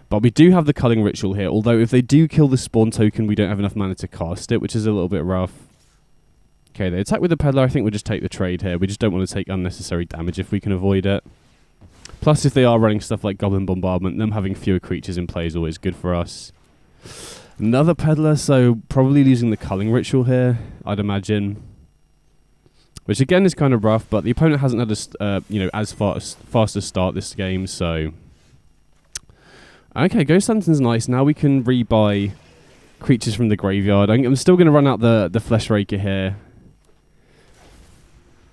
But we do have the Culling Ritual here, although if they do kill the spawn token, we don't have enough mana to cast it, which is a little bit rough. Okay, they attack with the Peddler. I think we'll just take the trade here. We just don't want to take unnecessary damage if we can avoid it. Plus, if they are running stuff like Goblin Bombardment, them having fewer creatures in play is always good for us. Another Peddler, so probably losing the Culling Ritual here, I'd imagine. Which again is kind of rough, but the opponent hasn't had a, you know, as fast a start this game, so... okay, Ghost Lantern's nice. Now we can rebuy creatures from the graveyard. I'm still going to run out the Fleshraker here.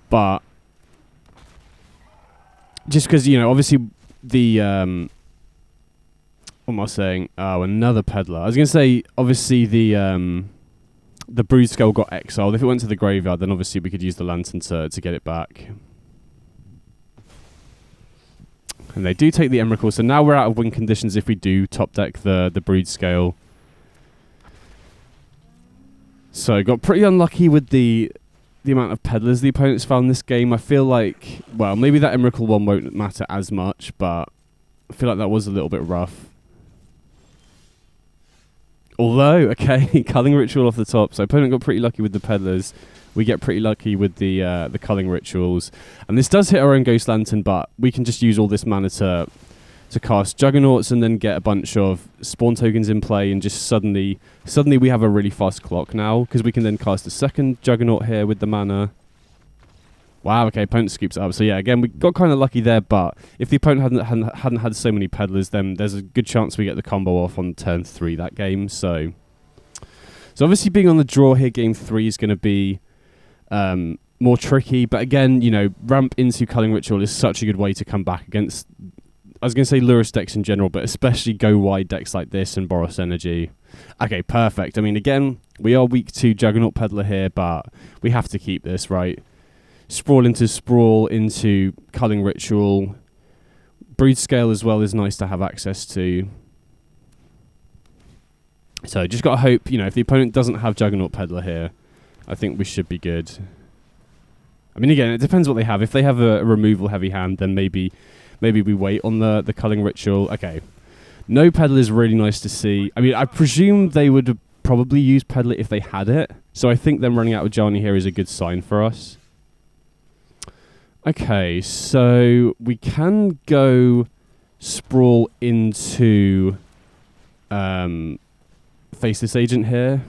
But just because, you know, obviously the what am I saying? Oh, another Peddler. I was going to say, obviously the Broodscale got exiled. If it went to the graveyard, then obviously we could use the Lantern to get it back. And they do take the Emrakul, so now we're out of win conditions if we do top deck the Broodscale. So got pretty unlucky with the amount of Peddlers the opponents found this game. I feel like, well, maybe that Emrakul one won't matter as much, but I feel like that was a little bit rough. Although, okay, Culling Ritual off the top, so opponent got pretty lucky with the Peddlers. we get pretty lucky with the culling rituals. And this does hit our own Ghost Lantern, but we can just use all this mana to cast Juggernauts and then get a bunch of spawn tokens in play, and just suddenly we have a really fast clock now, because we can then cast a second Juggernaut here with the mana. Wow, okay, opponent scoops it up. So yeah, again, we got kind of lucky there, but if the opponent hadn't had so many peddlers, then there's a good chance we get the combo off on turn 3 that game. So obviously being on the draw here, game 3 is going to be more tricky, but again, you know, ramp into Culling Ritual is such a good way to come back against, I was going to say Lurrus decks in general, but especially go wide decks like this and Boros Energy. Okay, perfect. I mean, again, we are weak to Juggernaut Peddler here, but we have to keep this, right? Sprawl into Culling Ritual. Broodscale as well is nice to have access to. So just got to hope, you know, if the opponent doesn't have Juggernaut Peddler here, I think we should be good. I mean, again, it depends what they have. If they have a removal heavy hand, then maybe we wait on the Culling Ritual. Okay. No Peddler is really nice to see. I mean, I presume they would probably use Peddler if they had it. So I think them running out of Johnny here is a good sign for us. Okay, so we can go Sprawl into Faceless Agent here,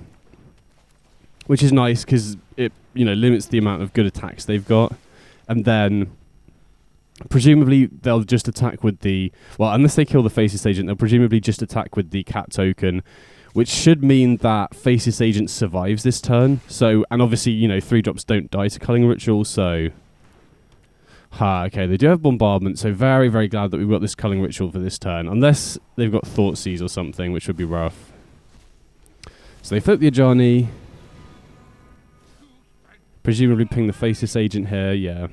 which is nice because it, you know, limits the amount of good attacks they've got. And then presumably they'll just attack with the, well, unless they kill the Faceless Agent, they'll presumably just attack with the cat token, which should mean that Faceless Agent survives this turn. So, and obviously, you know, 3-drops don't die to Culling Ritual, so okay, they do have Bombardment, so very, very glad that we've got this Culling Ritual for this turn, unless they've got Thoughtseize or something, which would be rough. So they flip the Ajani, presumably ping the Faceless Agent here, yeah.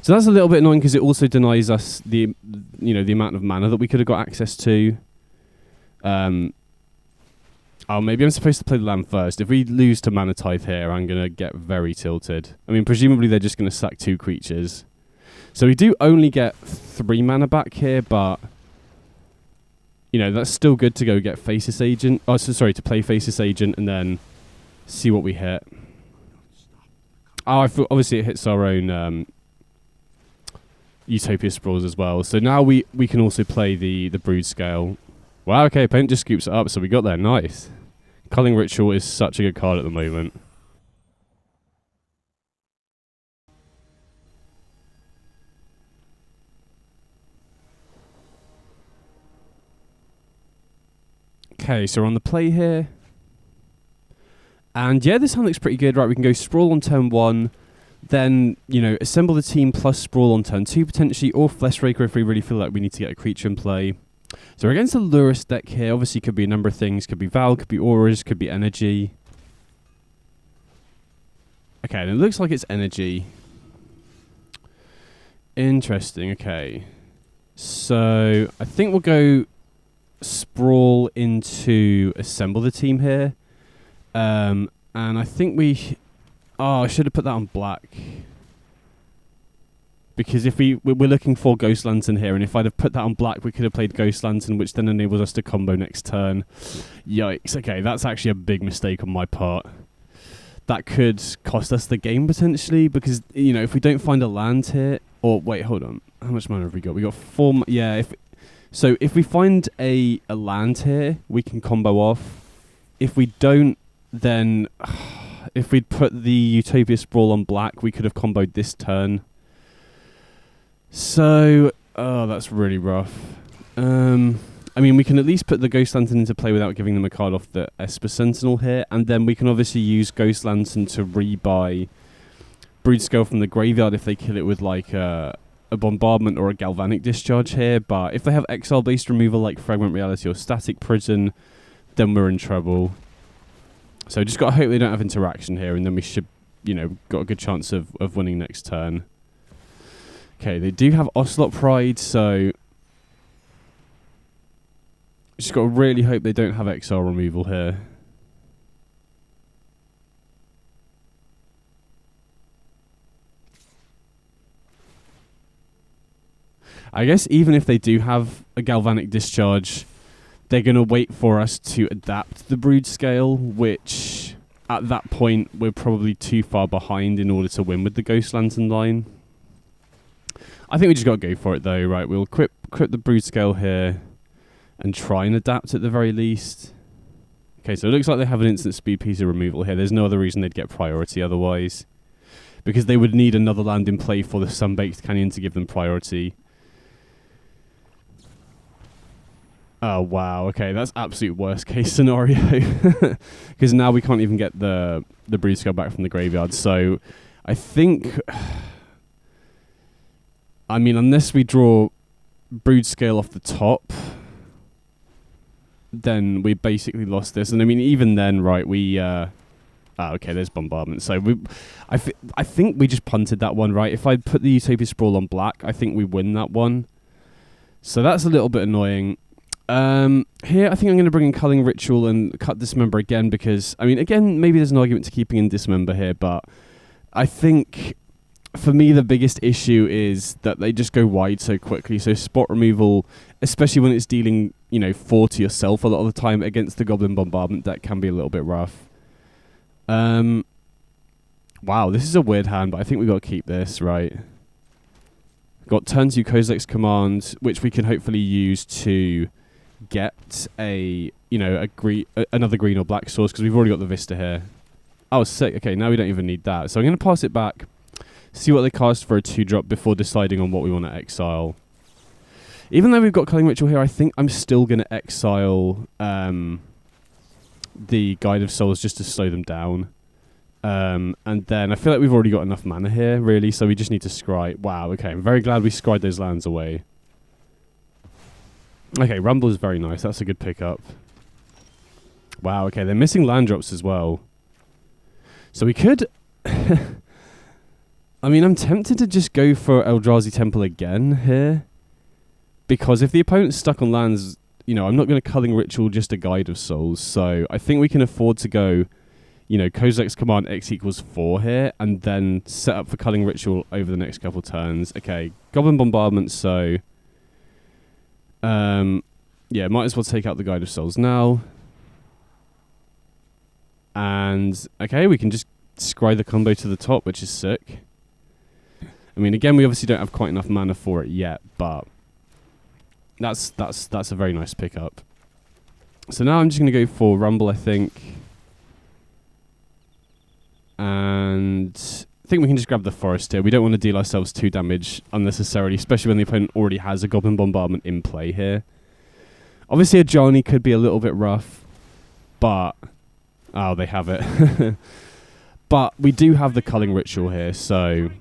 So that's a little bit annoying because it also denies us the, you know, the amount of mana that we could have got access to. Oh, maybe I'm supposed to play the land first. If we lose to Mana Tithe here, I'm going to get very tilted. I mean, presumably they're just going to sack 2 creatures. So we do only get 3 mana back here, but, you know, that's still good to go get Faceless Agent. Oh, so sorry, to play Faceless Agent and then see what we hit. Oh, obviously it hits our own Utopia Sprawls as well. So now we can also play the Broodscale. Wow, okay, opponent just scoops it up, so we got there. Nice. Culling Ritual is such a good card at the moment. Okay, so we're on the play here. And yeah, this hand looks pretty good. Right, we can go Sprawl on turn 1. Then, you know, assemble the team plus Sprawl on turn 2 potentially, or Fleshraker if we really feel like we need to get a creature in play. So we're against a Lurrus deck here. Obviously, could be a number of things. Could be Val, could be Auras, could be Energy. Okay, and it looks like it's Energy. Interesting, okay. So I think we'll go Sprawl into assemble the team here. And I think we... Oh, I should have put that on black. Because if we're looking for Ghost Lantern here, and if I'd have put that on black, we could have played Ghost Lantern, which then enables us to combo next turn. Yikes. Okay, that's actually a big mistake on my part. That could cost us the game, potentially, because, you know, if we don't find a land here... Or, wait, hold on. How much mana have we got? We got 4... Yeah, so if we find a land here, we can combo off. If we don't, then... If we'd put the Utopia Sprawl on black, we could have comboed this turn. So, oh, that's really rough. I mean, we can at least put the Ghost Lantern into play without giving them a card off the Esper Sentinel here, and then we can obviously use Ghost Lantern to rebuy Broodscale from the graveyard if they kill it with, like, a Bombardment or a Galvanic Discharge here, but if they have Exile-based removal like Fragment Reality or Static Prison, then we're in trouble. So just got to hope they don't have interaction here, and then we should, you know, got a good chance of winning next turn. Okay, they do have Ocelot Pride, so just got to really hope they don't have exile removal here. I guess even if they do have a Galvanic Discharge, they're going to wait for us to adapt the Broodscale, which at that point, we're probably too far behind in order to win with the Ghost Lantern line. I think we just got to go for it, though, right? We'll equip the Broodscale here and try and adapt at the very least. Okay, so it looks like they have an instant speed piece of removal here. There's no other reason they'd get priority otherwise, because they would need another land in play for the Sunbaked Canyon to give them priority. Oh, wow. Okay, that's absolute worst case scenario. Because now we can't even get the Broodscale back from the graveyard. So I think... I mean, unless we draw Broodscale off the top, then we basically lost this. And I mean, even then, right, we... okay, there's Bombardment. So I think we just punted that one, right? If I put the Utopia Sprawl on black, I think we win that one. So that's a little bit annoying. Here, I think I'm going to bring in Culling Ritual and cut Dismember again because, I mean, again, maybe there's an argument to keeping in Dismember here, but I think, for me, the biggest issue is that they just go wide so quickly. So spot removal, especially when it's dealing, 4 to yourself a lot of the time against the Goblin Bombardment deck, can be a little bit rough. Wow, this is a weird hand, but I think we've got to keep this, right? Got turn 2 Kozilek's Command, which we can hopefully use to get another green or black source, because we've already got the Vista here. Oh, sick. Okay, now we don't even need that. So I'm going to pass it back, see what they cast for a 2-drop before deciding on what we want to exile. Even though we've got Culling Ritual here, I think I'm still going to exile the Guide of Souls just to slow them down. And then I feel like we've already got enough mana here, really, so we just need to scry. Wow, okay, I'm very glad we scried those lands away. Okay, Rumble is very nice. That's a good pickup. Wow, okay, they're missing land drops as well. So we could... I mean, I'm tempted to just go for Eldrazi Temple again here. Because if the opponent's stuck on lands, I'm not going to Culling Ritual just a Guide of Souls. So I think we can afford to go, Kozilek's Command X equals 4 here, and then set up for Culling Ritual over the next couple turns. Okay, Goblin Bombardment, so... yeah, might as well take out the Guide of Souls now. And, okay, we can just scry the combo to the top, which is sick. I mean, again, we obviously don't have quite enough mana for it yet, but that's a very nice pickup. So now I'm just going to go for Rumble, I think. And I think we can just grab the Forest here. We don't want to deal ourselves 2 damage unnecessarily, especially when the opponent already has a Goblin Bombardment in play here. Obviously, a Johnny could be a little bit rough, but... Oh, they have it. But we do have the Culling Ritual here, so...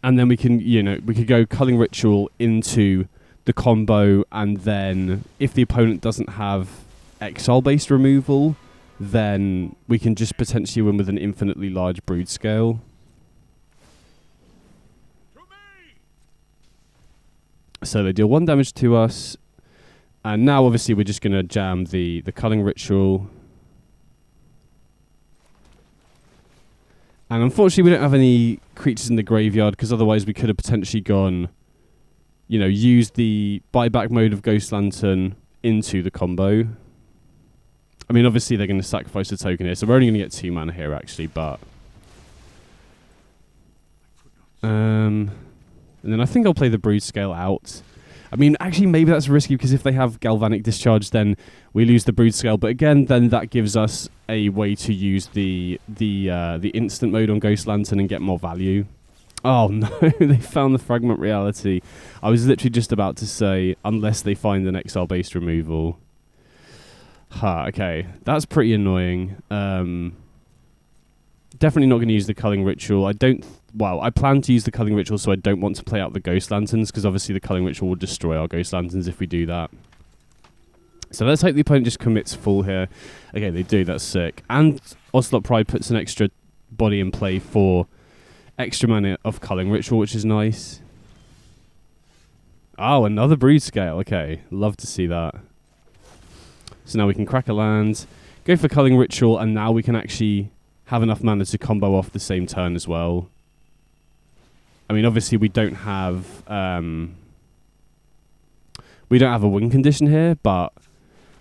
And then we can, we could go Culling Ritual into the combo, and then if the opponent doesn't have Exile-based removal, then we can just potentially win with an infinitely large Broodscale. So they deal 1 damage to us, and now obviously we're just going to jam the Culling Ritual. And unfortunately we don't have any creatures in the graveyard, because otherwise we could have potentially gone, used the buyback mode of Ghost Lantern into the combo. I mean, obviously they're going to sacrifice a token here, so we're only going to get 2 mana here, actually, but... and then I think I'll play the Broodscale out. I mean, actually, maybe that's risky, because if they have Galvanic Discharge, then we lose the Broodscale. But again, then that gives us a way to use the instant mode on Ghost Lantern and get more value. Oh, no, they found the Fragment Reality. I was literally just about to say, unless they find an Exile-based removal. Okay, that's pretty annoying. Definitely not going to use the Culling Ritual. I plan to use the Culling Ritual, so I don't want to play out the Ghost Lanterns, because obviously the Culling Ritual will destroy our Ghost Lanterns if we do that. So let's hope the opponent just commits full here. Okay, they do, that's sick. And Ocelot Pride puts an extra body in play for extra mana of Culling Ritual, which is nice. Oh, another Broodscale. Okay, love to see that. So now we can crack a land, go for Culling Ritual, and now we can actually have enough mana to combo off the same turn as well. I mean, obviously we don't have a win condition here, but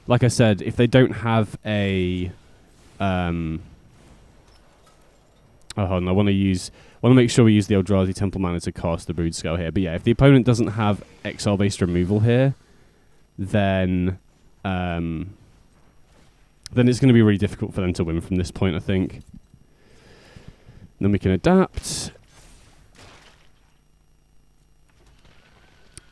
like I said, if they don't have a Oh, hold on. I want to make sure we use the Eldrazi Temple mana to cast the Broodscale here. But yeah, if the opponent doesn't have exile-based removal here, then it's going to be really difficult for them to win from this point, I think. Then we can adapt.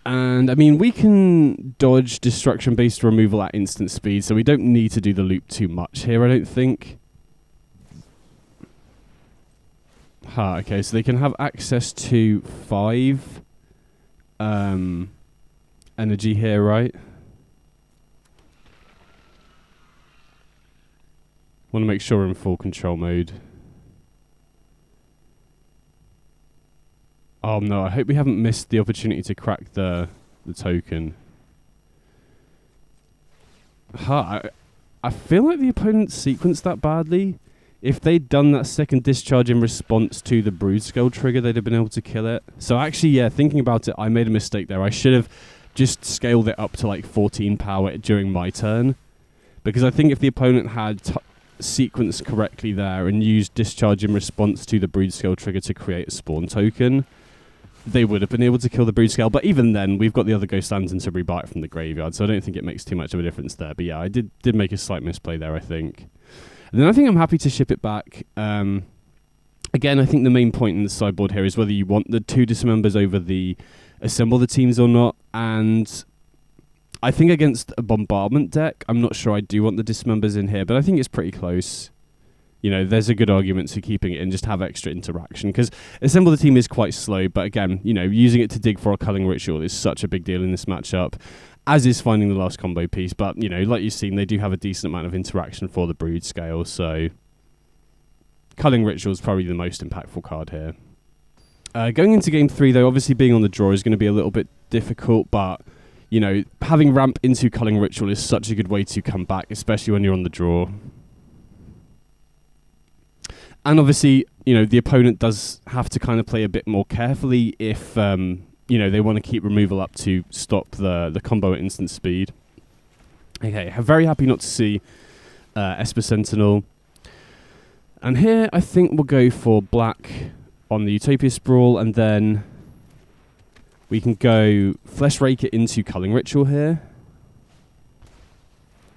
And, I mean, we can dodge destruction-based removal at instant speed, so we don't need to do the loop too much here, I don't think. Okay, so they can have access to 5 energy here, right? Want to make sure we're in full control mode. Oh no, I hope we haven't missed the opportunity to crack the token. I feel like the opponent sequenced that badly. If they'd done that second discharge in response to the Broodscale trigger, they'd have been able to kill it. So actually, yeah, thinking about it, I made a mistake there. I should have just scaled it up to like 14 power during my turn. Because I think if the opponent had sequenced correctly there and used discharge in response to the Broodscale trigger to create a spawn token, they would have been able to kill the Broodscale. But even then, we've got the other Ghost Lantern to rebuy it from the graveyard, so I don't think it makes too much of a difference there. But yeah, I did make a slight misplay there, I think. And then I think I'm happy to ship it back. Again, I think the main point in the sideboard here is whether you want the 2 dismembers over the assemble the teams or not. And I think against a bombardment deck, I'm not sure I do want the dismembers in here, but I think it's pretty close. You know, there's a good argument to keeping it in, just have extra interaction, because assemble the team is quite slow, but again, you know, using it to dig for a culling ritual is such a big deal in this matchup, as is finding the last combo piece. But, you know, like you've seen, they do have a decent amount of interaction for the Broodscale, so culling ritual is probably the most impactful card here. Going into game 3, though, obviously being on the draw is going to be a little bit difficult, but, you know, having ramp into culling ritual is such a good way to come back, especially when you're on the draw. And obviously, you know, the opponent does have to kind of play a bit more carefully if, you know, they want to keep removal up to stop the combo at instant speed. Okay, I'm very happy not to see Esper Sentinel. And here, I think we'll go for black on the Utopia Sprawl, and then we can go Flesh Raker into Culling Ritual here.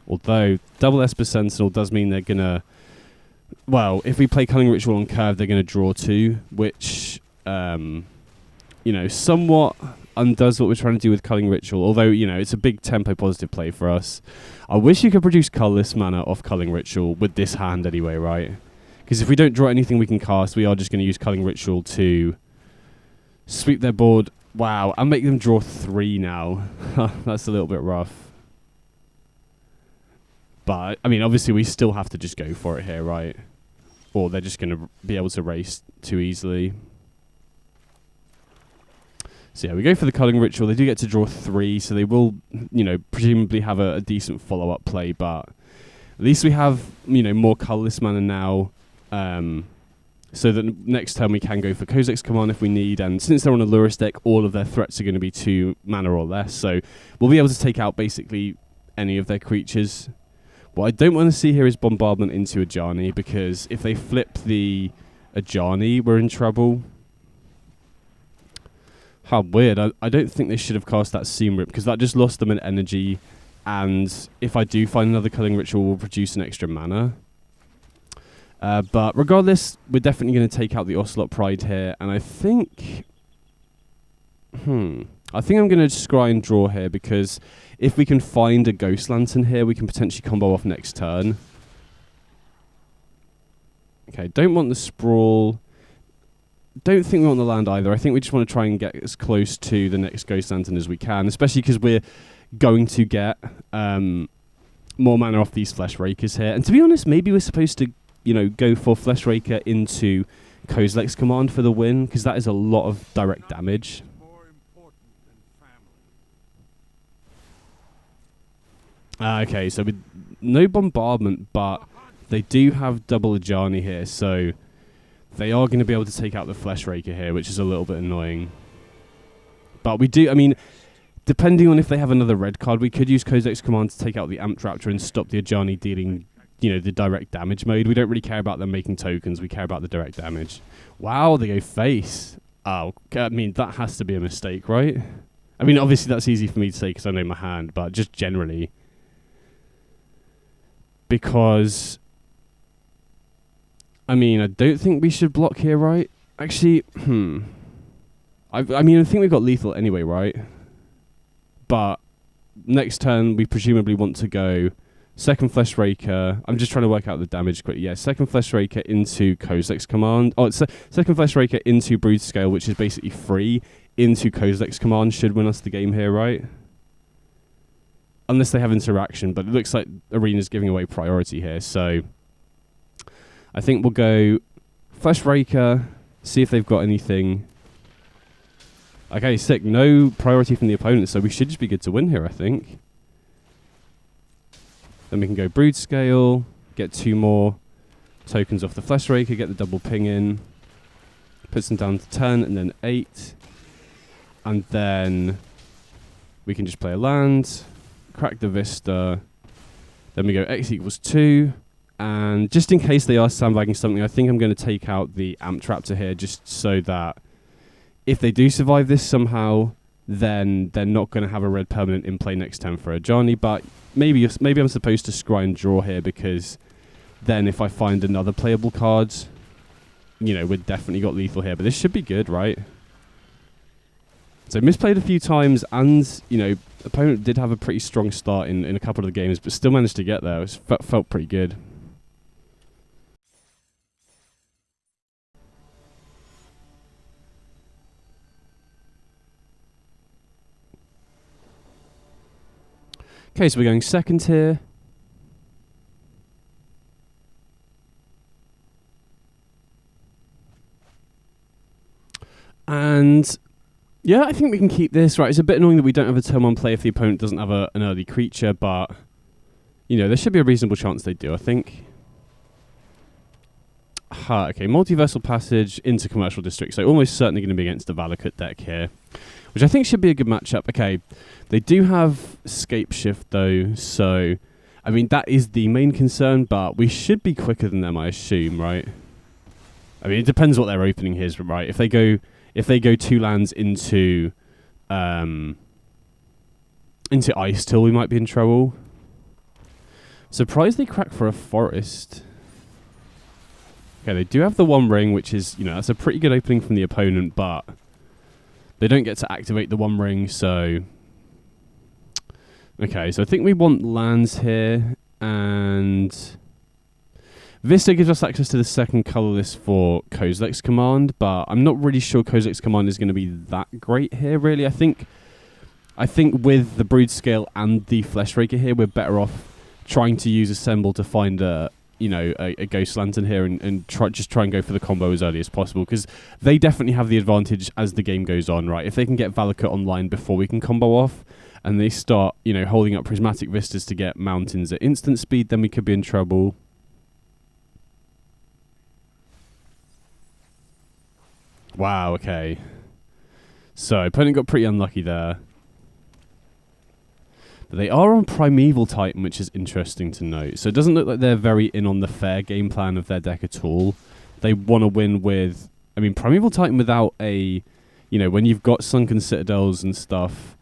Although, double Esper Sentinel does mean they're going to... Well, if we play Culling Ritual on curve, they're going to draw 2, which, you know, somewhat undoes what we're trying to do with Culling Ritual, although, you know, it's a big tempo positive play for us. I wish you could produce colorless mana off Culling Ritual with this hand anyway, right? Because if we don't draw anything we can cast, we are just going to use Culling Ritual to sweep their board. Wow, and make them draw 3 now. That's a little bit rough. But, I mean, obviously we still have to just go for it here, right? Or they're just going to be able to race too easily. So yeah, we go for the Culling Ritual. They do get to draw 3, so they will, you know, presumably have a decent follow-up play. But at least we have, you know, more colorless mana now. So that next turn we can go for Kozilek's Command if we need. And since they're on a Lurrus deck, all of their threats are going to be 2 mana or less. So we'll be able to take out basically any of their creatures. What I don't want to see here is bombardment into Ajani, because if they flip the Ajani, we're in trouble. How weird. I don't think they should have cast that Seam Rip, because that just lost them an energy, and if I do find another Culling Ritual, we'll produce an extra mana. But regardless, we're definitely going to take out the Ocelot Pride here, and I think... I think I'm going to scry and draw here, because if we can find a Ghost Lantern here, we can potentially combo off next turn. Okay, don't want the Sprawl. Don't think we want the land either. I think we just want to try and get as close to the next Ghost Lantern as we can, especially because we're going to get more mana off these Flesh Rakers here. And to be honest, maybe we're supposed to, you know, go for Flesh Raker into Kozilek's Command for the win, because that is a lot of direct damage. Okay, so with no bombardment, but they do have double Ajani here, so they are going to be able to take out the Flesh Raker here, which is a little bit annoying. But we do, I mean, depending on if they have another red card, we could use Kozilek's Command to take out the Amped Raptor and stop the Ajani dealing you know, the direct damage mode. We don't really care about them making tokens. We care about the direct damage. Wow, they go face. Oh, I mean, that has to be a mistake, right? I mean, obviously that's easy for me to say because I know my hand, but just generally. Because, I mean, I don't think we should block here, right? Actually, I mean, I think we've got lethal anyway, right? But next turn, we presumably want to go second Flesh Raker. I'm just trying to work out the damage quickly. Yeah, second Flesh Raker into Kozilek's command. Oh, it's second Flesh Raker into Broodscale, which is basically free, into Kozilek's command should win us the game here, right? Unless they have interaction, but it looks like Arena's giving away priority here. So I think we'll go Flesh Raker, see if they've got anything. Okay, sick. No priority from the opponent, so we should just be good to win here, I think. Then we can go Broodscale, get 2 more tokens off the Flesh Raker, get the double ping in, puts them down to 10 and then 8. And then we can just play a land, crack the Vista, then we go X equals 2. And just in case they are sandbagging something, I think I'm going to take out the Amp Raptor here just so that if they do survive this somehow, then they're not going to have a red permanent in play next turn for a Johnny. But maybe I'm supposed to scry and draw here, because then if I find another playable card, you know, we've definitely got lethal here. But this should be good, right? So misplayed a few times, and, you know, opponent did have a pretty strong start in a couple of the games, but still managed to get there. It felt pretty good. Okay, so we're going second here. And yeah, I think we can keep this. Right, it's a bit annoying that we don't have a turn 1 play if the opponent doesn't have an early creature, but, you know, there should be a reasonable chance they do, I think. Okay, Multiversal Passage into Commercial District, so almost certainly going to be against the Valakut deck here, which I think should be a good matchup. Okay, they do have Scape Shift though, so, I mean, that is the main concern, but we should be quicker than them, I assume, right? I mean, it depends what their opening is, right? If they go 2 lands into Ice Till, we might be in trouble. Surprised they crack for a Forest. Okay, they do have the 1 ring, which is, you know, that's a pretty good opening from the opponent, but they don't get to activate the 1 ring, so... Okay, so I think we want lands here, and... Vista gives us access to the second colourless for Kozilek's command, but I'm not really sure Kozilek's command is going to be that great here, really. I think with the Broodscale and the Flesh Raker here, we're better off trying to use Assemble to find a Ghost Lantern here and try and go for the combo as early as possible, because they definitely have the advantage as the game goes on, right? If they can get Valakut online before we can combo off, and they start, you know, holding up Prismatic Vistas to get Mountains at instant speed, then we could be in trouble. Wow, okay. So, opponent got pretty unlucky there. But they are on Primeval Titan, which is interesting to note. So it doesn't look like they're very in on the fair game plan of their deck at all. They want to win with... I mean, Primeval Titan without a... You know, when you've got Sunken Citadels and stuff,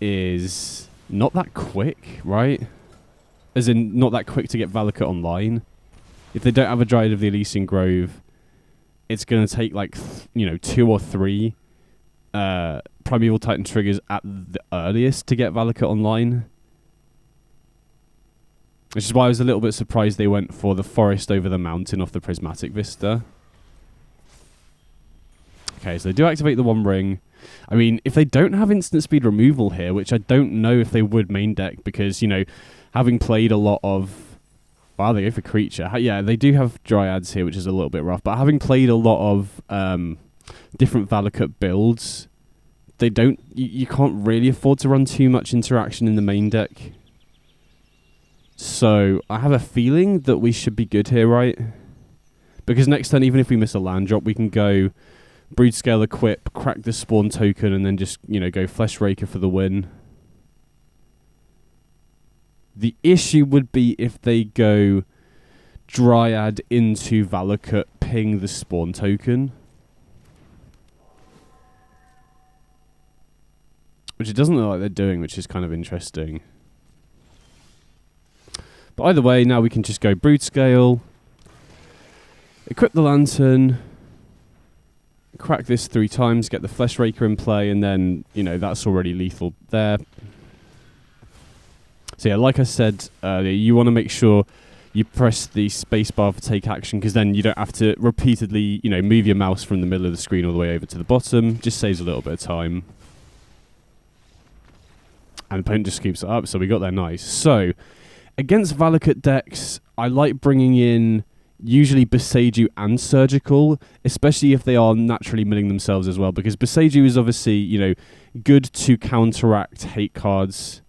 is not that quick, right? As in, not that quick to get Valakut online. If they don't have a Dryad of the Elysian Grove, it's going to take, like, 2 or 3 Primeval Titan triggers at the earliest to get Valakut online. Which is why I was a little bit surprised they went for the Forest over the Mountain off the Prismatic Vista. Okay, so they do activate the 1 ring. I mean, if they don't have instant speed removal here, which I don't know if they would main deck, because, you know, having played a lot of... Wow, they go for creature. Yeah, they do have Dryads here, which is a little bit rough. But having played a lot of different Valakut builds, they don't... You can't really afford to run too much interaction in the main deck. So, I have a feeling that we should be good here, right? Because next turn, even if we miss a land drop, we can go Broodscale equip, crack the spawn token, and then just, go Flesh Raker for the win. The issue would be if they go Dryad into Valakut, ping the spawn token. Which it doesn't look like they're doing, which is kind of interesting. But either way, now we can just go Broodscale, equip the Lantern, crack this 3 times, get the Flesh Raker in play, and then, you know, that's already lethal there. So yeah, like I said earlier, you want to make sure you press the spacebar for take action, because then you don't have to repeatedly, you know, move your mouse from the middle of the screen all the way over to the bottom. Just saves a little bit of time. And the opponent just keeps it up, so we got there nice. So, against Valakut decks, I like bringing in usually Boseiju and Surgical, especially if they are naturally milling themselves as well, because Boseiju is obviously, you know, good to counteract hate cards.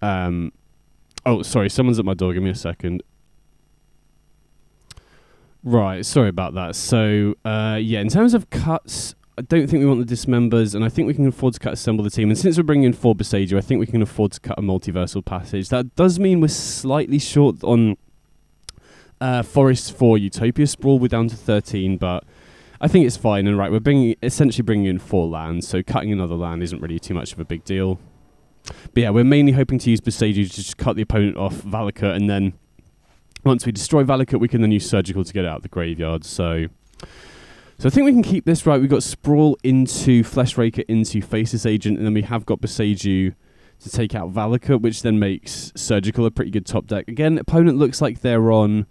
Oh, sorry, someone's at my door. Give me a second. Right, sorry about that. So, yeah, in terms of cuts, I don't think we want the Dismembers, and I think we can afford to cut Assemble the Team. And since we're bringing in 4 Boseiju, I think we can afford to cut a Multiversal Passage. That does mean we're slightly short on Forest for Utopia Sprawl. We're down to 13, but I think it's fine. And right, we're essentially bringing in 4 lands, so cutting another land isn't really too much of a big deal. But yeah, we're mainly hoping to use Boseiju to just cut the opponent off Valakut, and then once we destroy Valakut, we can then use Surgical to get it out of the graveyard. So I think we can keep this right. We've got Sprawl into Flesh Raker into Faceless Agent, and then we have got Boseiju to take out Valakut, which then makes Surgical a pretty good top deck. Again, opponent looks like they're on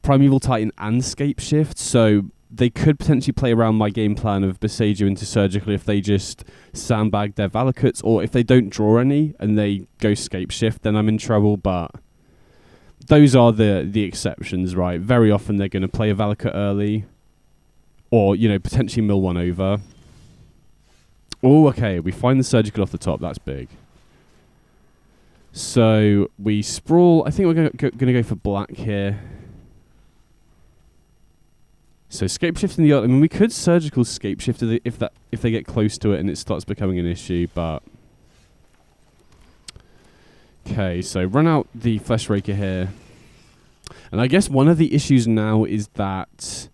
Primeval Titan and Scape Shift, so they could potentially play around my game plan of Boseiju into Surgical if they just sandbag their Valakuts, or if they don't draw any and they go Scape Shift, then I'm in trouble. But those are the exceptions, right? Very often they're going to play a Valakut early, or, you know, potentially mill one over. Oh, okay, we find the Surgical off the top. That's big. So we Sprawl. I think we're going to go for black here. So Scape Shift in the... I mean, we could Surgical Scape Shift if they get close to it and it starts becoming an issue, but... Okay, so run out the Flesh Raker here. And I guess one of the issues now is that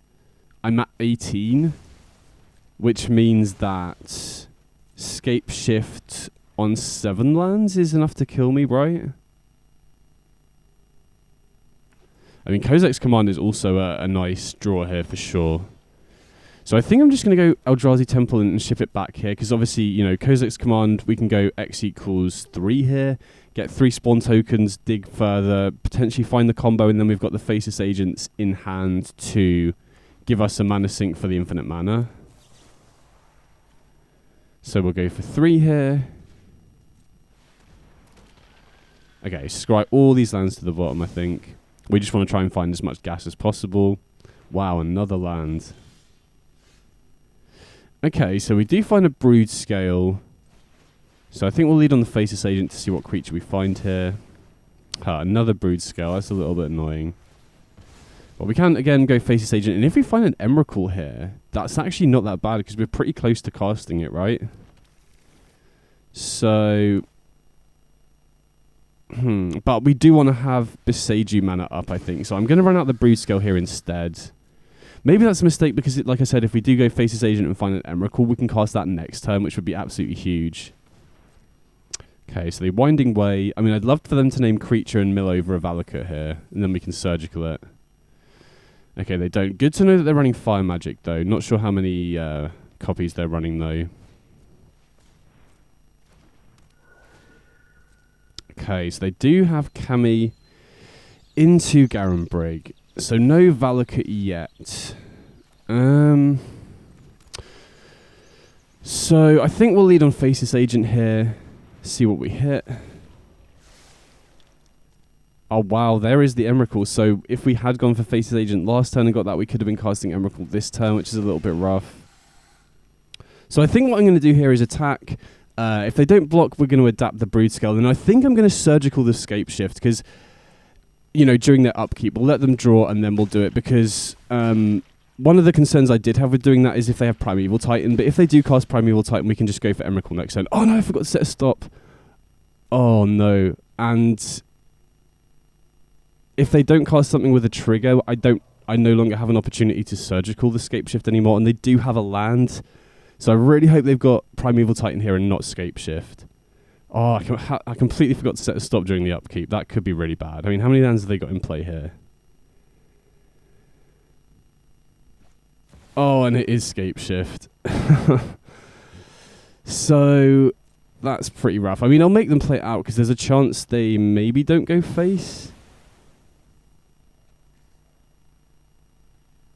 I'm at 18, which means that Scape Shift on 7 lands is enough to kill me, right? I mean, Kozak's Command is also a nice draw here for sure. So I think I'm just going to go Eldrazi Temple and ship it back here, because obviously, you know, Kozak's Command, we can go X equals 3 here, get 3 spawn tokens, dig further, potentially find the combo, and then we've got the Faceless Agents in hand to give us a mana sink for the infinite mana. So we'll go for 3 here. Okay, scry all these lands to the bottom, I think. We just want to try and find as much gas as possible. Wow, another land. Okay, so we do find a Broodscale. So I think we'll lead on the Faceless Agent to see what creature we find here. Another Broodscale. That's a little bit annoying. But we can, again, go Faceless Agent. And if we find an Emrakul here, that's actually not that bad, because we're pretty close to casting it, right? So... But we do want to have Boseiju mana up, I think. So I'm going to run out the Broodscale here instead. Maybe that's a mistake, because, like I said, if we do go Faceless Agent and find an Emrakul, we can cast that next turn, which would be absolutely huge. Okay, so the Winding Way. I mean, I'd love for them to name creature and mill over a Valakut here, and then we can Surgical it. Okay, they don't. Good to know that they're running Fire Magic, though. Not sure how many copies they're running, though. Okay, so they do have Kami into Garenbrig. So no Valakut yet. So I think we'll lead on Faceless Agent here. See what we hit. Oh wow, there is the Emrakul. So if we had gone for Faceless Agent last turn and got that, we could have been casting Emrakul this turn, which is a little bit rough. So I think what I'm going to do here is attack. If they don't block, we're going to adapt the Broodscale. And I think I'm going to Surgical the Scape Shift, because, you know, during their upkeep, we'll let them draw and then we'll do it, because one of the concerns I did have with doing that is if they have Primeval Titan. But if they do cast Primeval Titan, we can just go for Emrakul next turn. Oh no, I forgot to set a stop. Oh no. And if they don't cast something with a trigger, I no longer have an opportunity to Surgical the Scapeshift anymore, and they do have a land. So I really hope they've got Primeval Titan here and not Scapeshift. Oh, I completely forgot to set a stop during the upkeep. That could be really bad. I mean, how many lands have they got in play here? Oh, and it is Scapeshift. So that's pretty rough. I mean, I'll make them play it out because there's a chance they maybe don't go face.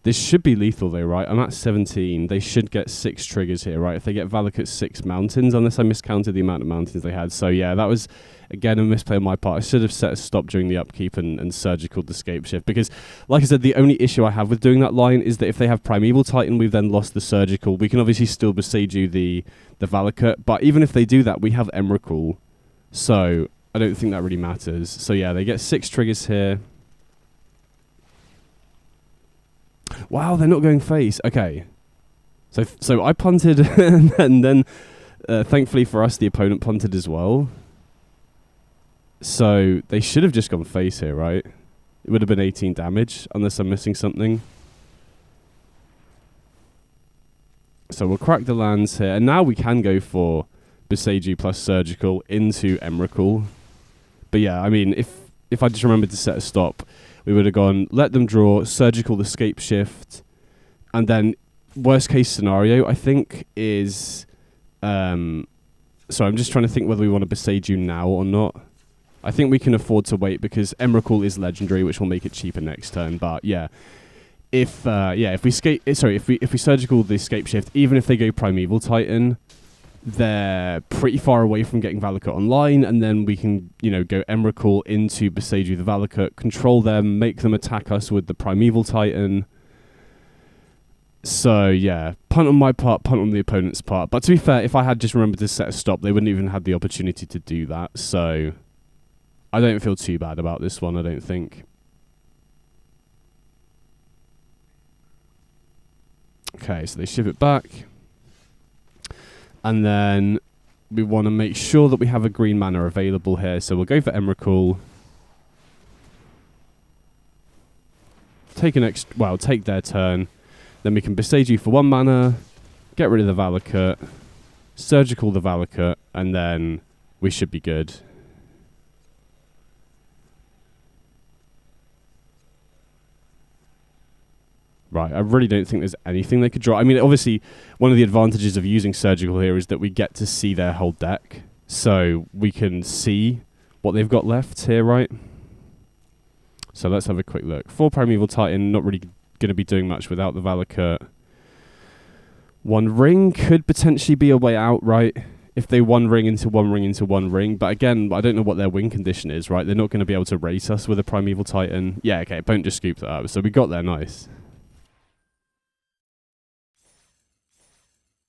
This should be lethal though, right? I'm at 17. They should get 6 triggers here, right? If they get Valakut 6 mountains, unless I miscounted the amount of mountains they had. So yeah, that was, again, a misplay on my part. I should have set a stop during the upkeep and Surgical the Scapeshift. Because, like I said, the only issue I have with doing that line is that if they have Primeval Titan, we've then lost the Surgical. We can obviously still Beseiju the Valakut. But even if they do that, we have Emrakul. So I don't think that really matters. So yeah, they get 6 triggers here. Wow, they're not going face. Okay. So I punted, and then thankfully for us, the opponent punted as well. So they should have just gone face here, right? It would have been 18 damage, unless I'm missing something. So we'll crack the lands here, and now we can go for Beseiju plus Surgical into Emrakul. But yeah, I mean, if I just remembered to set a stop, we would have gone, let them draw, Surgical the Scapeshift, and then worst case scenario, I think, is... so I'm just trying to think whether we want to Beseiju now or not. I think we can afford to wait because Emrakul is legendary, which will make it cheaper next turn. But yeah, if we Surgical the Scapeshift, even if they go Primeval Titan, they're pretty far away from getting Valakut online, and then we can, go Emrakul into Beseiju the Valakut, control them, make them attack us with the Primeval Titan. So, yeah, punt on my part, punt on the opponent's part. But to be fair, if I had just remembered to set a stop, they wouldn't even have the opportunity to do that. So, I don't feel too bad about this one, I don't think. Okay, so they ship it back. And then we want to make sure that we have a green mana available here. So we'll go for Emrakul. Take their turn. Then we can Beseiju for 1 mana, get rid of the Valakut, Surgical the Valakut, and then we should be good. Right, I really don't think there's anything they could draw. I mean, obviously, one of the advantages of using Surgical here is that we get to see their whole deck. So we can see what they've got left here, right? So let's have a quick look. 4 Primeval Titan, not really going to be doing much without the Valakut. 1 ring could potentially be a way out, right? If they 1 ring into 1 ring into 1 ring. But again, I don't know what their win condition is, right? They're not going to be able to race us with a Primeval Titan. Yeah, okay, opponent just scooped that up. So we got there, nice.